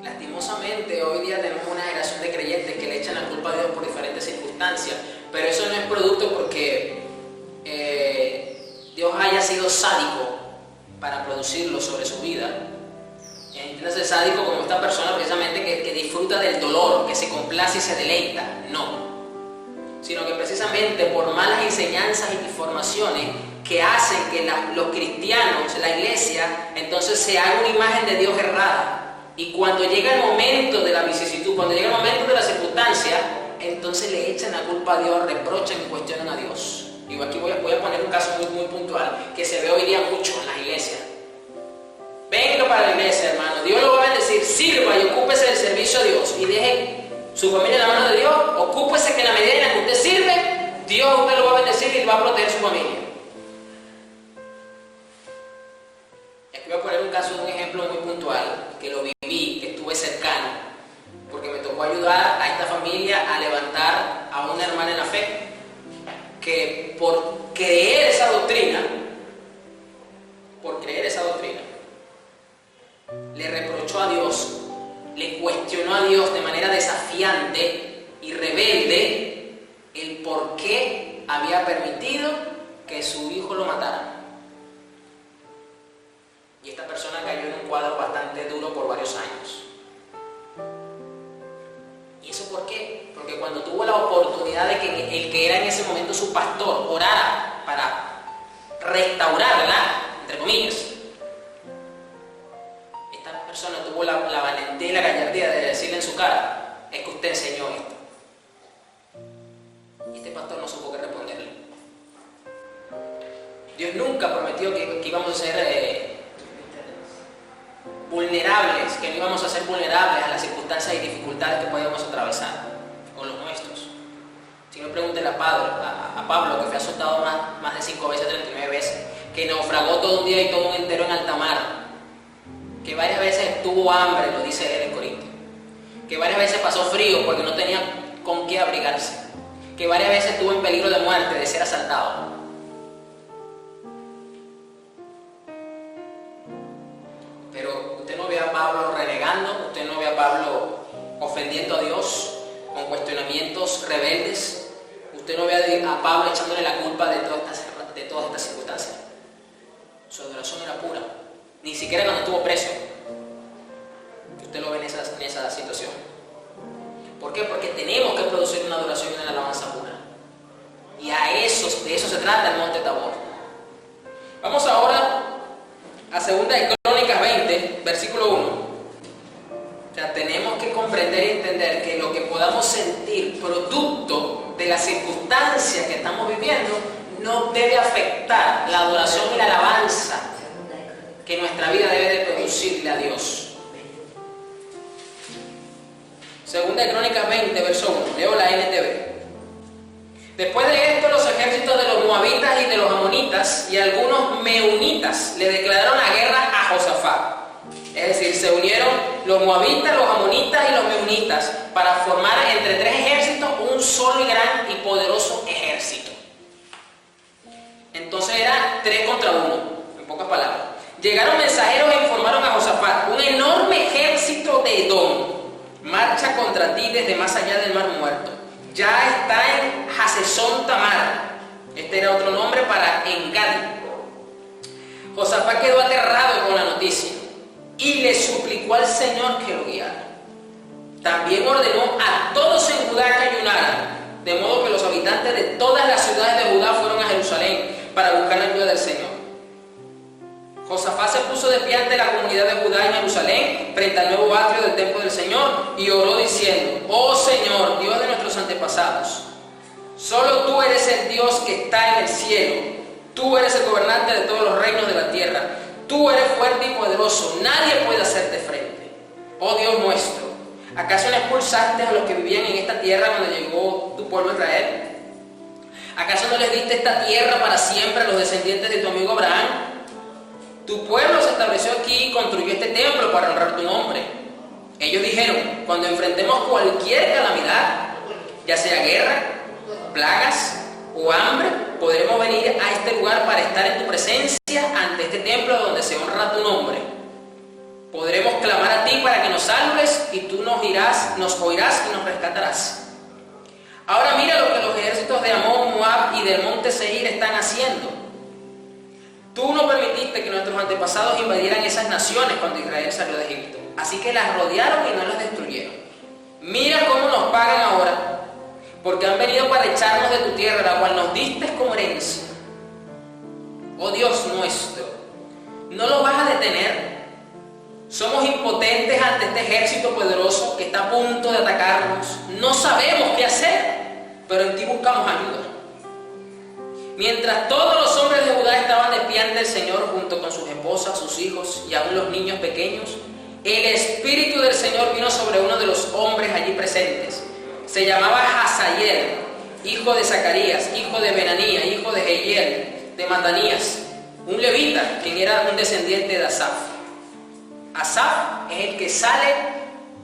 A: Lastimosamente, hoy día tenemos una generación de creyentes que le echan la culpa a Dios por diferentes circunstancias, pero eso no es producto porque Dios haya sido sádico para producirlo sobre su vida. Entiéndase sádico como esta persona precisamente que disfruta del dolor, que se complace y se deleita. No. Sino que precisamente por malas enseñanzas y informaciones que hacen que los cristianos, la iglesia, entonces se haga una imagen de Dios errada. Y cuando llega el momento de la vicisitud, cuando llega el momento de la circunstancia, entonces le echan la culpa a Dios, reprochan y cuestionan a Dios. Y aquí voy a poner un caso muy puntual que se ve hoy día mucho en las iglesias. Venga para la iglesia, hermano. Dios lo va a bendecir. Sirva y ocúpese del servicio a Dios. Y deje su familia en la mano de Dios. Ocúpese que en la medida en la que usted sirve, Dios usted lo va a bendecir y va a proteger su familia. Y aquí voy a poner un ejemplo muy puntual que lo viví, que estuve cercano, porque me tocó ayudar a esta familia a levantar a una hermana en la fe que por creer esa doctrina, le reprochó a Dios, le cuestionó a Dios de manera desafiante y rebelde el por qué había permitido que su hijo lo matara. Y esta persona cayó en un cuadro bastante duro por varios años. ¿Y eso por qué? Porque cuando tuvo la oportunidad de que el que era en ese momento su pastor orara para restaurarla, entre comillas. Esta persona tuvo la valentía y la gallardía de decirle en su cara: es que usted enseñó esto. Y este pastor no supo qué responderle. Dios nunca prometió que íbamos a ser vulnerables, que no íbamos a ser vulnerables a las circunstancias y dificultades que podíamos atravesar con los nuestros. Si no, pregúntele a Pablo, que fue azotado más de 5 veces, 39 veces, que naufragó todo un día y todo un entero en alta mar, que varias veces tuvo hambre, lo dice él en Corinto, que varias veces pasó frío porque no tenía con qué abrigarse, que varias veces estuvo en peligro de muerte, de ser asaltado. Pero usted no ve a Pablo renegando, usted no ve a Pablo ofendiendo a Dios con cuestionamientos rebeldes. Usted no ve a Pablo echándole la culpa de todas estas circunstancias. Su adoración era pura. Ni siquiera cuando estuvo preso. Usted lo ve en esa situación. ¿Por qué? Porque tenemos que producir una adoración y una alabanza pura. Y de eso se trata el Monte Tabor. Vamos ahora a 2 Crónicas 20, versículo 1. O sea, tenemos que comprender y entender que lo que podamos sentir producto de las circunstancias que estamos viviendo no debe afectar la adoración y la alabanza que nuestra vida debe de producirle a Dios. 2 Crónicas 20, verso 1. Leo la NTV. Después de esto, los ejércitos de los moabitas y de los amonitas y algunos meunitas le declararon la guerra a Josafat. Es decir, se unieron los moabitas, los amonitas y los meunitas para formar entre 3 ejércitos un solo y gran y poderoso ejército. Entonces era 3 contra 1, en pocas palabras. Llegaron mensajeros e informaron a Josafat: un enorme ejército de Edom marcha contra ti desde más allá del Mar Muerto. Ya está en Hasezón Tamar. Este era otro nombre para Engadi. Josafat quedó aterrado con la noticia y le suplicó al Señor que lo guiara. También ordenó a todos en Judá que ayunaran, de modo que los habitantes de todas las ciudades de Judá fueron a Jerusalén para buscar la ayuda del Señor. Josafat se puso de pie ante la comunidad de Judá en Jerusalén, frente al nuevo atrio del templo del Señor, y oró diciendo: oh Señor, Dios de nuestros antepasados, solo tú eres el Dios que está en el cielo. Tú eres el gobernante de todos los reinos de la tierra. Tú eres fuerte y poderoso, nadie puede hacerte frente. Oh Dios nuestro, ¿acaso no expulsaste a los que vivían en esta tierra cuando llegó tu pueblo Israel? ¿Acaso no les diste esta tierra para siempre a los descendientes de tu amigo Abraham? Tu pueblo se estableció aquí y construyó este templo para honrar tu nombre. Ellos dijeron: cuando enfrentemos cualquier calamidad, ya sea guerra, plagas o hambre, podremos venir a este lugar para estar en tu presencia ante este templo donde se honra tu nombre. Podremos clamar a ti para que nos salves y tú nos oirás y nos rescatarás. Ahora mira lo que los ejércitos de Amón, Moab y del monte Seir están haciendo. Tú no permitiste que nuestros antepasados invadieran esas naciones cuando Israel salió de Egipto, así que las rodearon y no las destruyeron. Mira cómo nos pagan ahora, porque han venido para echarnos de tu tierra, la cual nos diste como herencia. Oh Dios nuestro, ¿no lo vas a detener? Somos impotentes ante este ejército poderoso que está a punto de atacarnos. No sabemos qué hacer, pero en ti buscamos ayuda. Mientras todos los hombres de Judá estaban de pie ante el Señor junto con sus esposas, sus hijos y aún los niños pequeños, el Espíritu del Señor vino sobre uno de los hombres allí presentes. Se llamaba Hazael, hijo de Zacarías, hijo de Benanía, hijo de Jehiel, de Matanías, un levita, quien era un descendiente de Asaf. Asaf es el que sale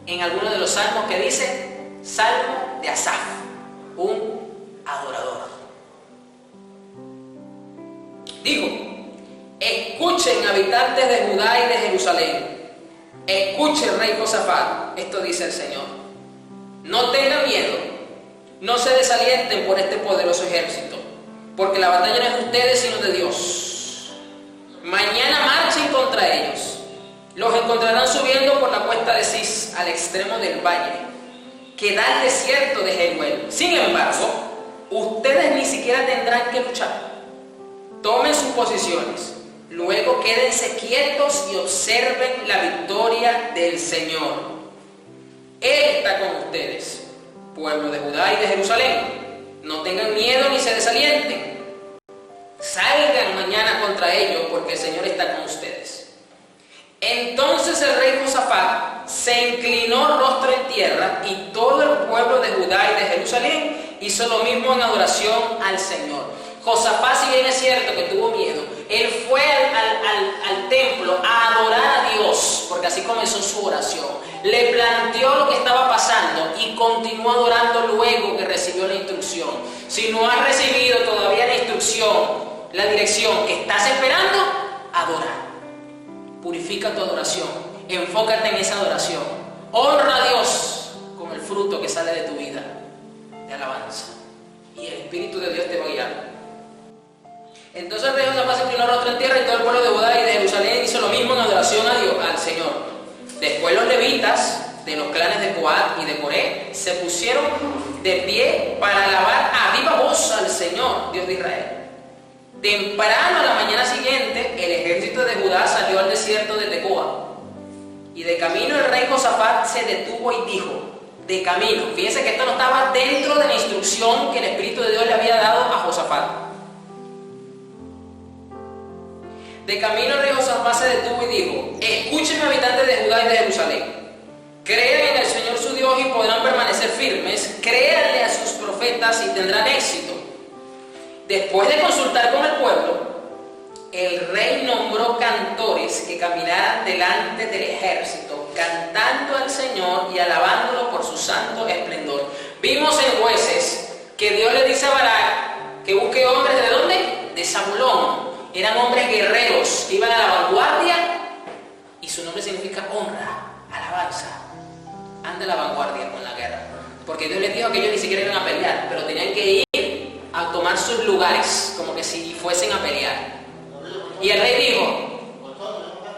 A: en alguno de los salmos que dice Salmo de Asaf, un adorador. Dijo: escuchen, habitantes de Judá y de Jerusalén, escuchen, rey Josafat, esto dice el Señor. No tengan miedo, no se desalienten por este poderoso ejército, porque la batalla no es de ustedes sino de Dios. Mañana marchen contra ellos. Los encontrarán subiendo por la cuesta de Cis, al extremo del valle, que da al desierto de Jeruel. Sin embargo, ustedes ni siquiera tendrán que luchar. tomen sus posiciones, luego quédense quietos y observen la victoria del Señor. Él está con ustedes, pueblo de Judá y de Jerusalén. No tengan miedo ni se desalienten. Salgan mañana contra ellos, porque el Señor está con ustedes. Entonces el rey Josafat se inclinó rostro en tierra, y todo el pueblo de Judá y de Jerusalén hizo lo mismo en adoración al Señor. Josafat, si bien es cierto que tuvo miedo, él fue al templo a adorar a Dios, porque así comenzó su oración. Le planteó lo que estaba pasando y continuó adorando luego que recibió la instrucción. Si no has recibido todavía la instrucción, la dirección que estás esperando, adora. Purifica tu adoración, enfócate en esa adoración. Honra a Dios con el fruto que sale de tu vida de alabanza, y el Espíritu de Dios te va a guiar. Entonces el rey Josafat se inclinó rostro en tierra, y todo el pueblo de Judá y de Jerusalén hizo lo mismo en adoración a Dios, al Señor. Después los levitas de los clanes de Coat y de Coré se pusieron de pie para alabar a viva voz al Señor, Dios de Israel. Temprano a la mañana siguiente, el ejército de Judá salió al desierto de Tecoa. Y de camino el rey Josafat se detuvo y dijo, de camino, fíjense que esto no estaba dentro de la instrucción que el Espíritu de Dios le había dado a Josafat. De camino el rey Josafat se detuvo y dijo, escúchenme, habitantes de Judá y de Jerusalén. Crean en el Señor su Dios y podrán permanecer firmes. Créanle a sus profetas y tendrán éxito. Después de consultar con el pueblo, el rey nombró cantores que caminaran delante del ejército, cantando al Señor y alabándolo por su santo esplendor. Vimos en Jueces que Dios le dice a Barak que busque hombres ¿de dónde? De Zabulón. Eran hombres guerreros que iban a la vanguardia, y su nombre significa honra, alabanza. Anda a la vanguardia con la guerra, porque Dios les dijo que ellos ni siquiera iban a pelear, pero tenían que ir a tomar sus lugares, como que si fuesen a pelear. Y el rey dijo,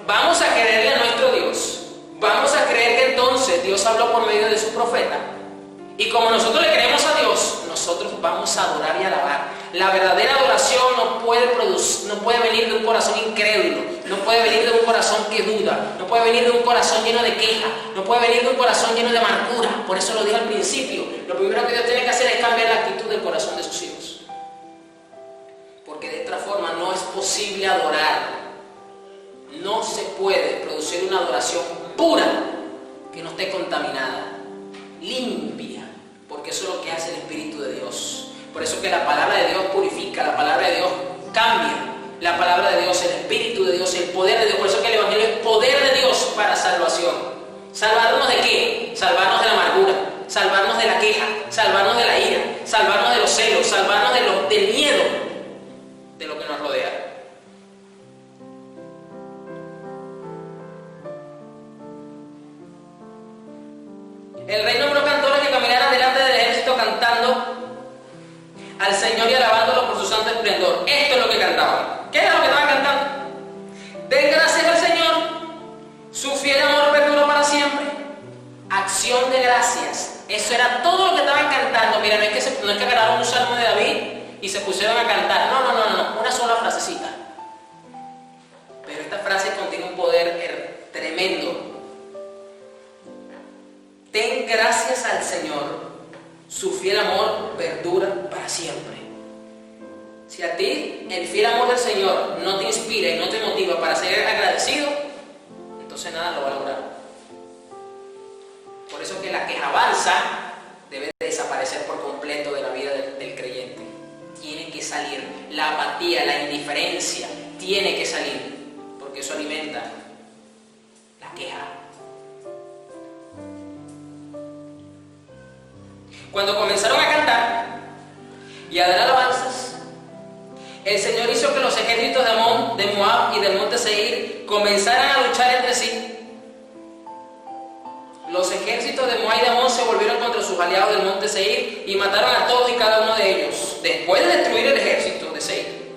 A: vamos a creerle a nuestro Dios, vamos a creer que entonces Dios habló por medio de su profeta, y como nosotros le creemos a Dios, nosotros vamos a adorar y alabar. La verdadera adoración no puede venir de un corazón incrédulo, no puede venir de un corazón que duda, no puede venir de un corazón lleno de queja, no puede venir de un corazón lleno de amargura. Por eso lo dije al principio, lo primero que Dios tiene que hacer es cambiar la actitud del corazón de sus hijos. Porque de esta forma no es posible adorar. No se puede producir una adoración pura que no esté contaminada, limpia, porque eso es lo que hace el Espíritu de Dios. Por eso que la palabra de Dios purifica, la palabra de Dios cambia, la palabra de Dios, el Espíritu de Dios, el poder de Dios. Por eso que el Evangelio es poder de Dios para salvación. ¿Salvarnos de qué? Salvarnos de la amargura, salvarnos de la queja, salvarnos de la ira, salvarnos de los celos, salvarnos del miedo de lo que nos rodea. El rey nombró cantores que caminaran delante del ejército cantando al Señor y alabándolo por su santo esplendor. Esto es lo que cantaban. ¿Qué era lo que estaban cantando? Den gracias al Señor, su fiel amor perdura para siempre. Acción de gracias. Eso era todo lo que estaban cantando. Mira, no es que agarraron un salmo de David y se pusieron a cantar. No, una sola frasecita. Pero esta frase contiene un poder tremendo. Den gracias al Señor, su fiel amor perdura para siempre. Si a ti el fiel amor del Señor no te inspira y no te motiva para ser agradecido, entonces nada lo va a lograr. Por eso que la quejabanza debe de desaparecer por completo de la vida del creyente. Tiene que salir. La apatía, la indiferencia, tiene que salir, porque eso alimenta la queja. Cuando comenzaron a cantar y a dar alabanzas, el Señor hizo que los ejércitos de Amón, de Moab y del monte Seir comenzaran a luchar entre sí. Los ejércitos de Moab y de Amón se volvieron contra sus aliados del monte Seir y mataron a todos y cada uno de ellos. Después de destruir el ejército de Seir,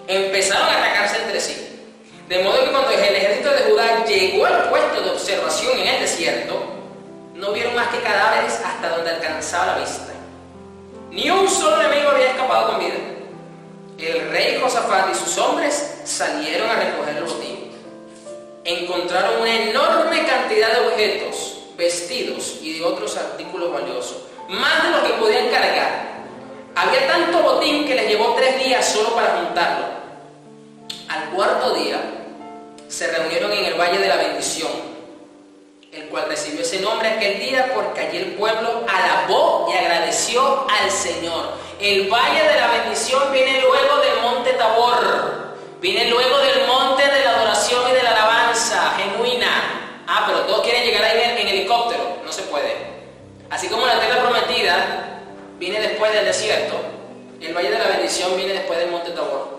A: empezaron a atacarse entre sí. De modo que cuando el ejército de Judá llegó al puesto de observación en el desierto, no vieron más que cadáveres hasta donde alcanzaba la vista. Ni un solo enemigo había escapado con vida. El rey Josafat y sus hombres salieron a recoger el botín. Encontraron una enorme cantidad de objetos, vestidos y de otros artículos valiosos, más de lo que podían cargar. Había tanto botín que les llevó 3 días solo para juntarlo. Al cuarto día se reunieron en el Valle de la Bendición, el cual recibió ese nombre aquel día porque allí el pueblo alabó y agradeció al Señor. El Valle de la Bendición viene luego del monte Tabor, viene luego del monte de la adoración y de la alabanza genuina. Pero todos quieren llegar ahí en helicóptero, no se puede. Así como la tierra prometida viene después del desierto, el Valle de la Bendición viene después del monte Tabor.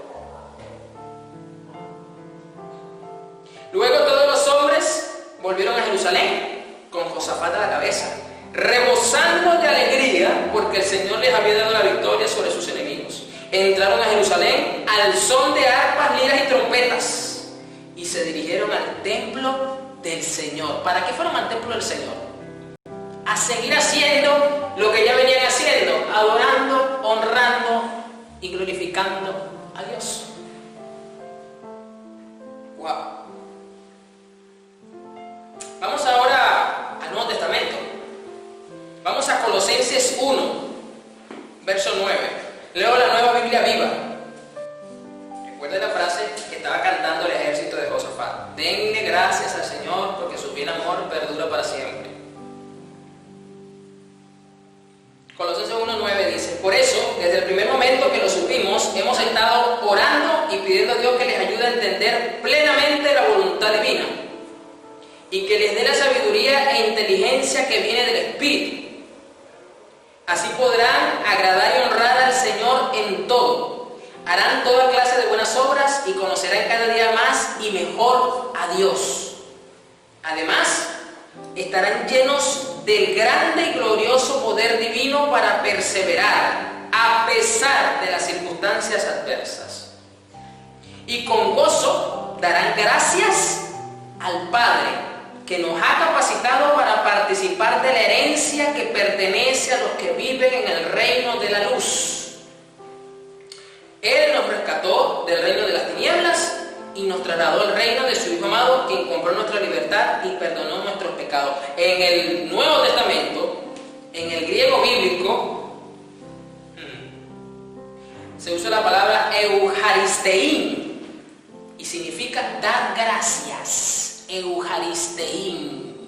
A: Luego todos los hombres volvieron a Jerusalén con Josafat a la cabeza, rebosando de alegría porque el Señor les había dado la victoria sobre sus enemigos. Entraron a Jerusalén al son de arpas, liras y trompetas y se dirigieron al templo del Señor. ¿Para qué fueron al templo del Señor? A seguir haciendo lo que ya venían haciendo, adorando, honrando y glorificando a Dios. Wow. Vamos ahora al Nuevo Testamento. Vamos a Colosenses 1, verso 9. Leo la Nueva Biblia Viva. Recuerden la frase que estaba cantando el ejército de Josafat. Denle gracias al Señor porque su fiel amor perdura para siempre. Colosenses 1:9 dice: por eso, desde el primer momento que lo supimos, hemos estado orando y pidiendo a Dios que les ayude a entender plenamente la voluntad divina y que les dé la sabiduría e inteligencia que viene del Espíritu. Así podrán agradar y honrar al Señor en todo. Harán toda clase de buenas obras y conocerán cada día más y mejor a Dios. Además, estarán llenos del grande y glorioso poder divino para perseverar a pesar de las circunstancias adversas. Y con gozo darán gracias al Padre, que nos ha capacitado para participar de la herencia que pertenece a los que viven en el reino de la luz. Él nos rescató del reino de las tinieblas y nos trasladó al reino de su Hijo amado, quien compró nuestra libertad y perdonó nuestros pecados. En el Nuevo Testamento, en el griego bíblico, se usa la palabra eucharistein y significa dar gracias. Eucharistein.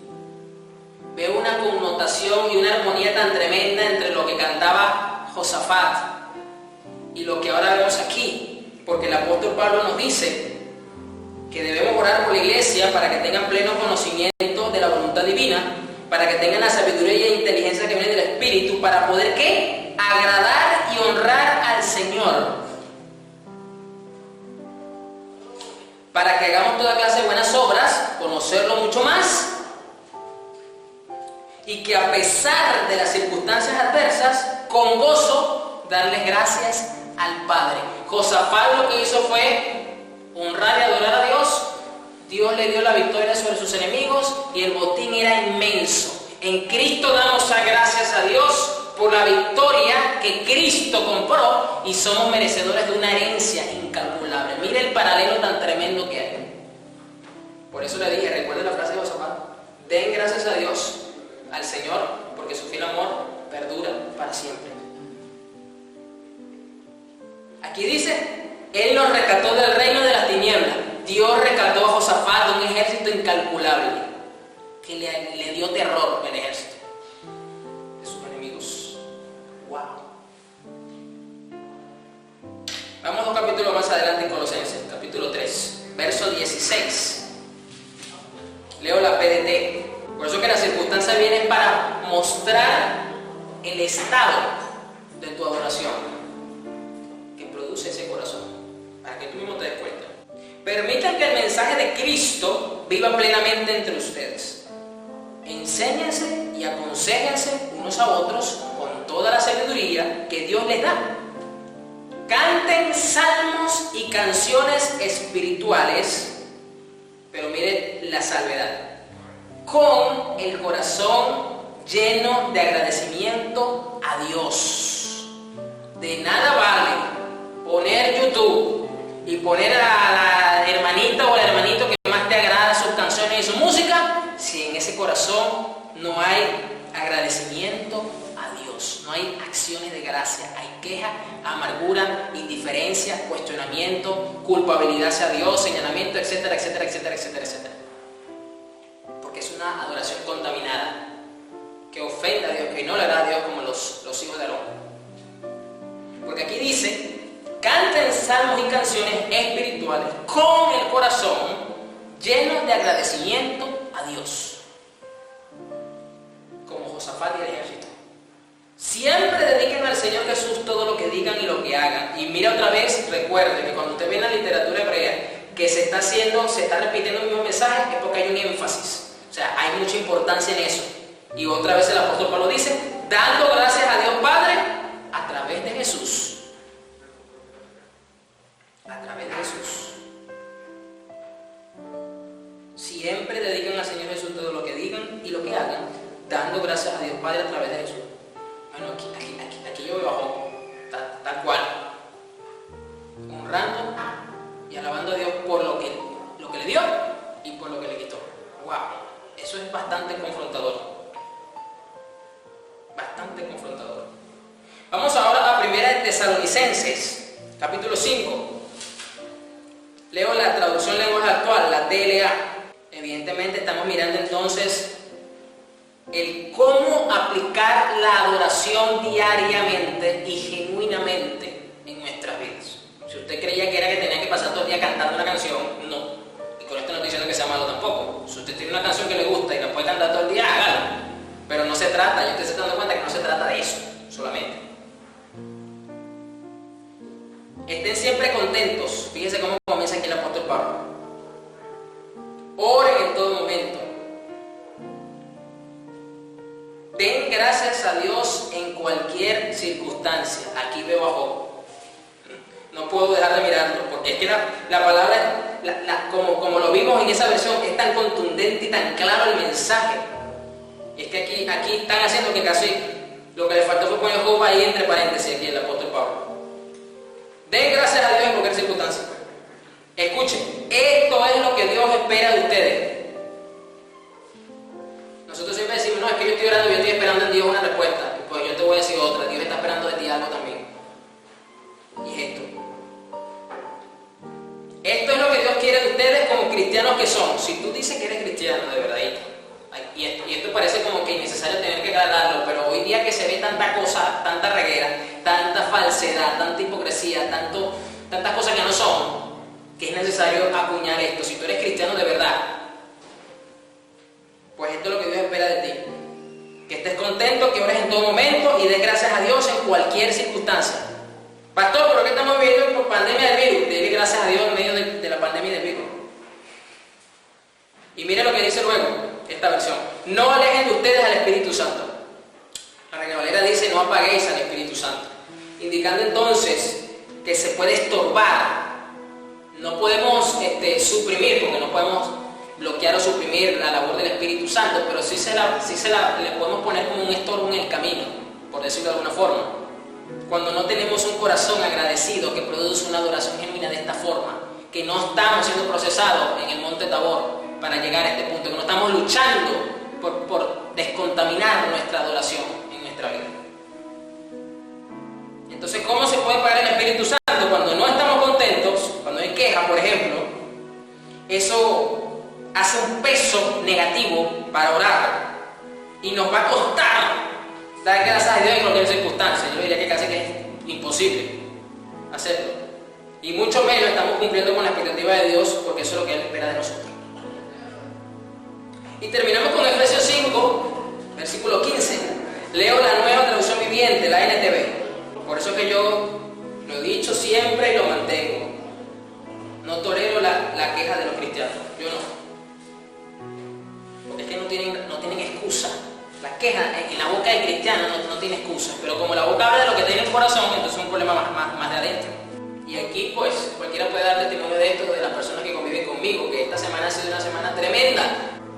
A: Veo una connotación y una armonía tan tremenda entre lo que cantaba Josafat y lo que ahora vemos aquí, porque el apóstol Pablo nos dice que debemos orar por la iglesia para que tengan pleno conocimiento de la voluntad divina, para que tengan la sabiduría y la inteligencia que viene del Espíritu, para poder ¿qué? Agradar y honrar al Señor. Para que hagamos toda clase de buenas obras, conocerlo mucho más, y que a pesar de las circunstancias adversas, con gozo, darles gracias al Padre. Josafat lo que hizo fue honrar y adorar a Dios. Dios le dio la victoria sobre sus enemigos y el botín era inmenso. En Cristo damos gracias a Dios por la victoria que Cristo compró y somos merecedores de una herencia incalculable. Mire el paralelo tan tremendo que hay. Por eso le dije, recuerden la frase de Josafat: den gracias a Dios, al Señor, porque su fiel amor perdura para siempre. Aquí dice: Él nos rescató del reino de las tinieblas. Dios rescató a Josafat de un ejército incalculable que le dio terror al ejército de sus enemigos. ¡Wow! Vamos a un capítulo más adelante en Colosenses, capítulo 3, verso 16. Leo la PDT. Por eso que las circunstancias vienen para mostrar el estado de tu adoración que produce ese corazón, para que tú mismo te des cuenta. Permitan que el mensaje de Cristo viva plenamente entre ustedes. Enséñense y aconséjense unos a otros con toda la sabiduría que Dios les da. Canten salmos y canciones espirituales, pero miren la salvedad, con el corazón lleno de agradecimiento a Dios. De nada vale poner poner a la hermanita o al hermanito que más te agrada sus canciones y su música, si en ese corazón no hay agradecimiento a Dios, no hay acciones de gracia, hay queja, amargura, indiferencia, cuestionamiento, culpabilidad hacia Dios, señalamiento, etcétera, etcétera, etcétera, etcétera, etcétera. Porque es una adoración contaminada que ofende a Dios, que no le hará a Dios como los hijos de Aarón. Porque aquí dice: canten salmos y canciones espirituales con el corazón lleno de agradecimiento a Dios, como Josafat y el ejército. Siempre dediquen al Señor Jesús todo lo que digan y lo que hagan. Y mira otra vez, recuerde que cuando usted ve en la literatura hebrea que se está repitiendo el mismo mensaje, es porque hay un énfasis. O sea, hay mucha importancia en eso. Y otra vez el apóstol Pablo dice: dando gracias a Dios Padre a través de Jesús. A través de Jesús. Siempre dediquen al Señor Jesús todo lo que digan y lo que hagan, dando gracias a Dios Padre a través de Jesús. Bueno, aquí yo veo abajo, tal cual, honrando y alabando a Dios por lo que le dio y por lo que le quitó. ¡Wow! Eso es bastante confrontador. Bastante confrontador. Vamos ahora a 1 Tesalonicenses, capítulo 5. Leo la traducción lenguaje actual, la TLA. Evidentemente estamos mirando entonces el cómo aplicar la adoración diariamente y genuinamente en nuestras vidas. Si usted creía que era que tenía que pasar todo el día cantando una canción, no. Y con esto no estoy diciendo que sea malo tampoco. Si usted tiene una canción que le gusta y la puede cantar todo el día, hágalo. Pero no se trata, yo estoy dando cuenta que no se trata de eso solamente. Estén siempre contentos. Fíjense cómo comienza aquí el apóstol Pablo. Oren en todo momento. Den gracias a Dios en cualquier circunstancia. Aquí veo a Job. No puedo dejar de mirarlo, porque es que la palabra, como lo vimos en esa versión, es tan contundente y tan claro el mensaje. Es que aquí están haciendo que casi lo que le faltó fue poner Job ahí entre paréntesis, aquí el apóstol Pablo. Den gracias a Dios en cualquier circunstancia. Escuchen, esto es lo que Dios espera de ustedes. Nosotros siempre decimos: no, es que yo estoy orando y yo estoy esperando en Dios una respuesta. Pues yo te voy a decir otra: Dios está esperando de ti algo también. Y es esto. Esto es lo que Dios quiere de ustedes como cristianos que son. Si tú dices que eres cristiano de verdad, y esto parece como que innecesario tener que aclararlo, pero hoy día que se ve tanta cosa, tanta reguera, tanta falsedad, tanta hipocresía, tantas cosas que no son, que es necesario acuñar esto. Si tú eres cristiano de verdad, pues esto es lo que Dios espera de ti: que estés contento, que ores en todo momento y des gracias a Dios en cualquier circunstancia. Pastor, ¿pero qué estamos viviendo por pandemia del virus? Dele gracias a Dios en medio de la pandemia del virus. Y mire lo que dice luego esta versión: no alejen de ustedes al Espíritu Santo. La Reina Valera dice: no apaguéis al Espíritu Santo, indicando entonces que se puede estorbar. No podemos suprimir, porque no podemos bloquear o suprimir la labor del Espíritu Santo, pero sí le podemos poner como un estorbo en el camino, por decirlo de alguna forma. Cuando no tenemos un corazón agradecido que produce una adoración genuina de esta forma, que no estamos siendo procesados en el monte Tabor para llegar a este punto, que no estamos luchando por descontaminar nuestra adoración en nuestra vida. Entonces, ¿cómo se puede pagar el Espíritu Santo? Cuando no estamos contentos, cuando hay queja, por ejemplo, eso hace un peso negativo para orar y nos va a costar dar gracias a Dios en cualquier circunstancia. Yo diría que casi que es imposible hacerlo, y mucho menos estamos cumpliendo con la expectativa de Dios, porque eso es lo que Él espera de nosotros. Y terminamos con Efesios 5, versículo 15. Leo la Nueva Traducción Viviente, la NTV. Por eso es que yo lo he dicho siempre y lo mantengo: no tolero la queja de los cristianos. Yo no. Porque es que no tienen excusa. La queja en la boca del cristiano no tiene excusa. Pero como la boca habla de lo que tiene en el corazón, entonces es un problema más de adentro. Y aquí pues cualquiera puede dar testimonio de esto, de las personas que conviven conmigo, que esta semana ha sido una semana tremenda.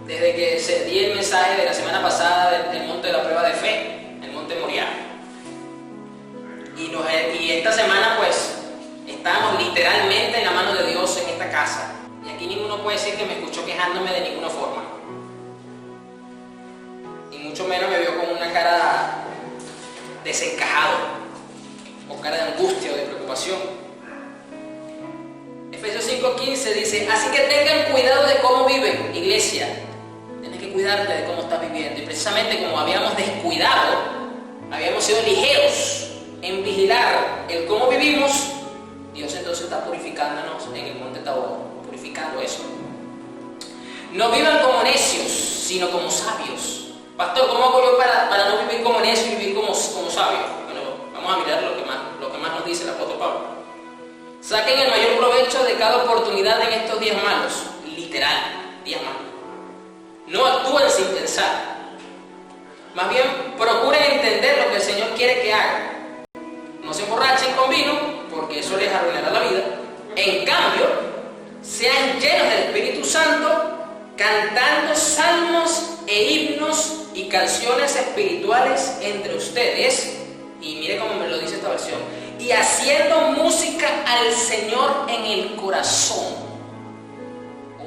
A: Desde que se di el mensaje de la semana pasada del monte de la prueba de fe, el monte Moriah. Y esta semana pues estábamos literalmente en la mano de quejándome de ninguna forma. Y mucho menos me vio con una cara desencajado o cara de angustia o de preocupación. Efesios 5:15 dice: así que tengan cuidado de cómo viven, iglesia. Tienes que cuidarte de cómo estás viviendo. Y precisamente como habíamos descuidado, habíamos sido ligeros en vigilar el cómo vivimos, Dios entonces está purificándonos en el monte Tabor, purificando eso. No vivan como necios, sino como sabios. Pastor, ¿cómo hago yo para no vivir como necio y vivir como sabio? Bueno, vamos a mirar lo que más nos dice el apóstol Pablo. Saquen el mayor provecho de cada oportunidad en estos días malos. Literal, días malos. No actúen sin pensar. Más bien, procuren entender lo que el Señor quiere que hagan. No se emborrachen con vino, porque eso les arruinará la vida. En cambio, sean llenos del Espíritu Santo, cantando salmos e himnos y canciones espirituales entre ustedes. Y mire cómo me lo dice esta versión. Y haciendo música al Señor en el corazón.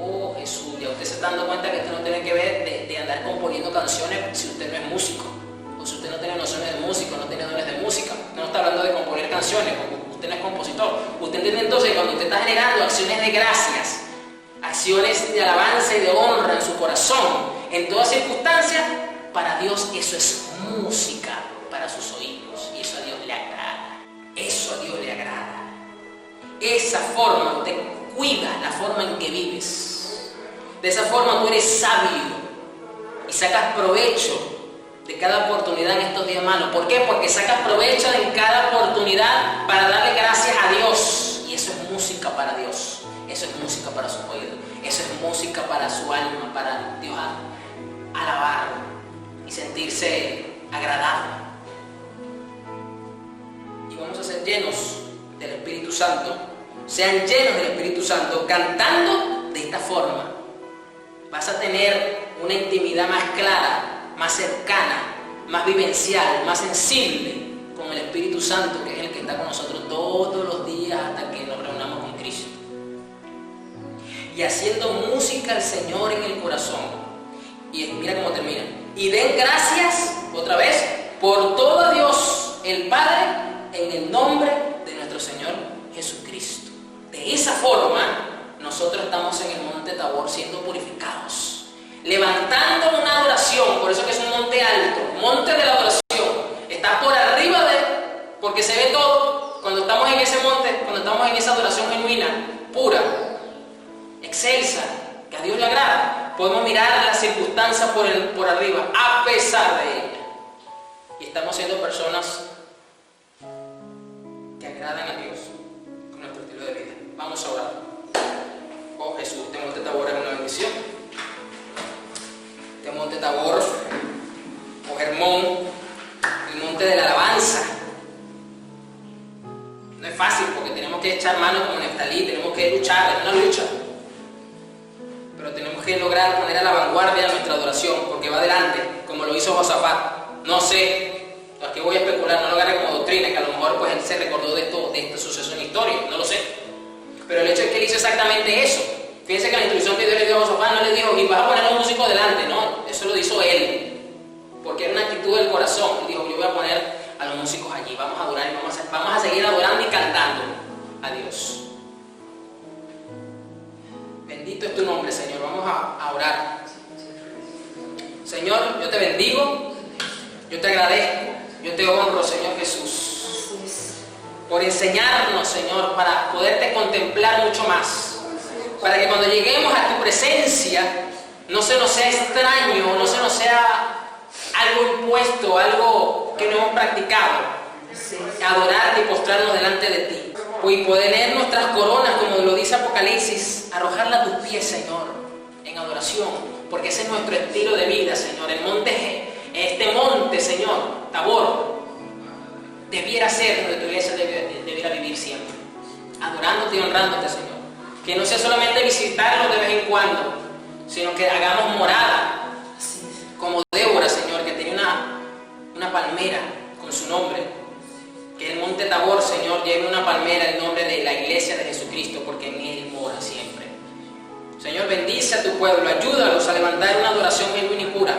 A: Oh Jesús, ya usted se está dando cuenta que esto no tiene que ver de andar componiendo canciones si usted no es músico. O si usted no tiene nociones de música, no tiene dones de música. No está hablando de componer canciones, porque usted no es compositor. Usted entiende entonces que cuando usted está generando acciones de gracias, acciones de alabanza y de honra en su corazón, en todas circunstancias, para Dios eso es música para sus oídos. Y eso a Dios le agrada. Eso a Dios le agrada. Esa forma, usted cuida la forma en que vives. De esa forma tú eres sabio y sacas provecho de cada oportunidad en estos días malos. ¿Por qué? Porque sacas provecho en cada oportunidad para darle gracias a Dios. Y eso es música para Dios. Eso es música para su oído. Eso es música para su alma, para Dios alabar y sentirse agradable. Y vamos a ser llenos del Espíritu Santo. Sean llenos del Espíritu Santo cantando de esta forma. Vas a tener una intimidad más clara, más cercana, más vivencial, más sensible con el Espíritu Santo, que es el que está con nosotros todos los días hasta que nos reunamos con Cristo. Y haciendo música al Señor en el corazón. Y mira cómo termina. Y den gracias, otra vez, por todo a Dios el Padre, en el nombre de nuestro Señor Jesucristo. De esa forma, nosotros estamos en el monte Tabor siendo purificados, levantando una adoración. Por eso que es un monte alto, monte de la adoración. Está por arriba porque se ve todo. Cuando estamos en ese monte, cuando estamos en esa adoración genuina, pura, excelsa, que a Dios le agrada, podemos mirar las circunstancias por arriba, a pesar de ella. Y estamos siendo personas que agradan a Dios con nuestro estilo de vida. Vamos a orar. Oh Jesús, este monte Tabor es una bendición. Este monte Tabor, o Hermón, el monte de la alabanza. No es fácil porque tenemos que echar mano como Neftalí, tenemos que luchar, es una lucha. Pero tenemos que lograr poner a la vanguardia nuestra adoración, porque va adelante, como lo hizo Josafat. No sé, aquí voy a especular, no lo agarré como doctrina, que a lo mejor pues él se recordó de este suceso en la historia, no lo sé. Pero el hecho es que él hizo exactamente eso. Fíjense que la instrucción que Dios le dio a Josafat no le dijo, y vas a poner a un músico delante, no, eso lo hizo él, porque era una actitud del corazón. Él dijo, yo voy a poner a los músicos allí, vamos a adorar y vamos a seguir adorando y cantando a Dios. Bendito es tu nombre, Señor. Vamos a orar. Señor, yo te bendigo, yo te agradezco, yo te honro, Señor Jesús, por enseñarnos, Señor, para poderte contemplar mucho más, para que cuando lleguemos a tu presencia no se nos sea extraño, no se nos sea algo impuesto, algo que no hemos practicado, adorarte y postrarnos delante de ti. Y poder nuestras coronas, como lo dice Apocalipsis, arrojarla a tus pies, Señor, en adoración, porque ese es nuestro estilo de vida, Señor. Este monte, Señor, Tabor, debiera ser donde tu iglesia debiera vivir siempre, adorándote y honrándote, Señor. Que no sea solamente visitarlo de vez en cuando, sino que hagamos morada, como Débora, Señor, que tenía una palmera con su nombre. Que el monte Tabor, Señor, lleve una palmera en nombre de la iglesia de Jesucristo, porque en Él mora siempre. Señor, bendice a tu pueblo, ayúdalos a levantar una adoración genuina y pura.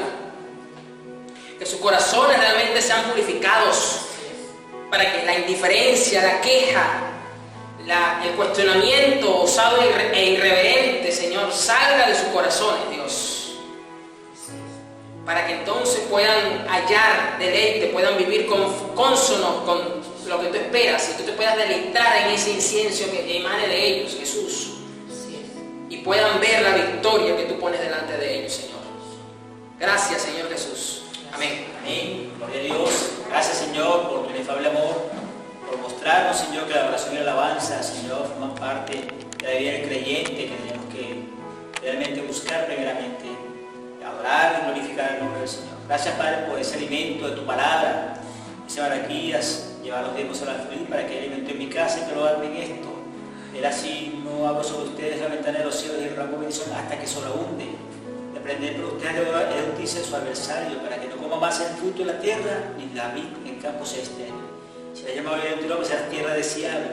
A: Que sus corazones realmente sean purificados para que la indiferencia, la queja, el cuestionamiento osado e irreverente, Señor, salga de sus corazones, Dios. Para que entonces puedan hallar deleite, puedan vivir consonos con lo que tú esperas y tú te puedas deleitar en ese incienso que emane de ellos, Jesús. Y puedan ver la victoria que tú pones delante de ellos, Señor. Gracias, Señor Jesús. Amén.
B: Amén. Gloria a Dios. Gracias, Señor, por tu inefable amor, por mostrarnos, Señor, que la oración y la alabanza, Señor, forman parte de la vida del creyente, que tenemos que realmente buscar primeramente, adorar y glorificar el nombre del Señor. Gracias, Padre, por ese alimento de tu palabra, ese maraquías, llevar los tiempos a la feliz para que alimento en mi casa y que lo hagan en esto. Él así no hablo sobre ustedes la ventana de los cielos y el rango de bendición hasta que sobreabunde. De aprender por ustedes de justicia de su adversario, para que no coma más el fruto de la tierra, ni la vid en el campo sea estéril. Si la llama bien tu nombre, será tierra deseable.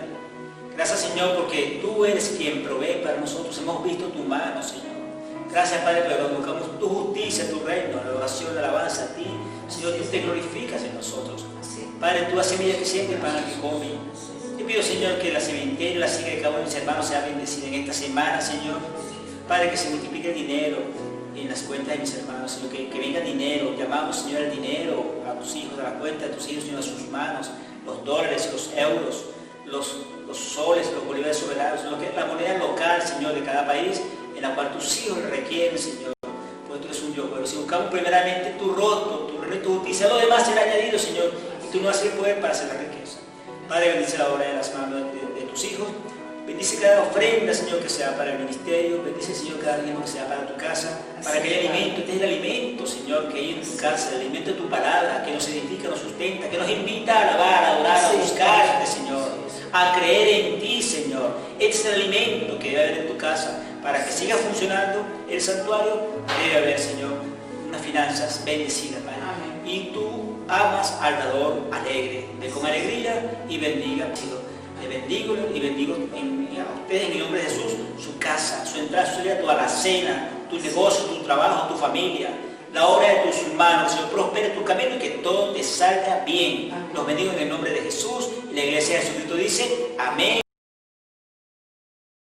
B: Gracias, Señor, porque tú eres quien provee para nosotros. Hemos visto tu mano, Señor. Gracias, Padre, porque cuando buscamos tu justicia, tu reino, la adoración, la alabanza a ti, Señor, tú te glorificas en nosotros. Padre, tú haces semilla que siempre para el que come. Te pido, Señor, que la cementerio, la siga de cada uno de mis hermanos sea bendecida en esta semana, Señor. Padre, que se multiplique el dinero en las cuentas de mis hermanos, Señor, que venga dinero. Llamamos, Señor, el dinero a tus hijos, a la cuenta de tus hijos, Señor, a sus manos, los dólares, los euros, los soles, los bolívares soberanos, lo que es la moneda local, Señor, de cada país, en la cual tus hijos requieren, Señor, porque tú eres un Dios bueno. Si buscamos primeramente tu rostro, tu reino, tu justicia, lo demás será añadido, Señor, y tú no haces el poder para hacer la riqueza. Padre, bendice la obra de las manos de tus hijos. Bendice cada ofrenda, Señor, que sea para el ministerio. Bendice, Señor, cada diezmo que sea para tu casa, para que haya alimento. Este es el alimento, Señor, que hay en tu casa, el alimento de tu palabra, que nos edifica, nos sustenta, que nos invita a alabar, a adorar, a buscarte, Señor, a creer en ti, Señor. Este es el alimento que debe haber en tu casa. Para que siga funcionando el santuario, debe haber, Señor, unas finanzas bendecidas, Padre. Y tú amas al dador alegre. Ve con alegría y bendiga, Señor. Le bendigo y bendigo a ustedes en el nombre de Jesús, su casa, su entrada, su salida, tu alacena, tu negocio, tu trabajo, tu familia, la obra de tus manos. Señor, prospere tu camino y que todo te salga bien. Los bendigo en el nombre de Jesús. Y la iglesia de Jesucristo dice, amén.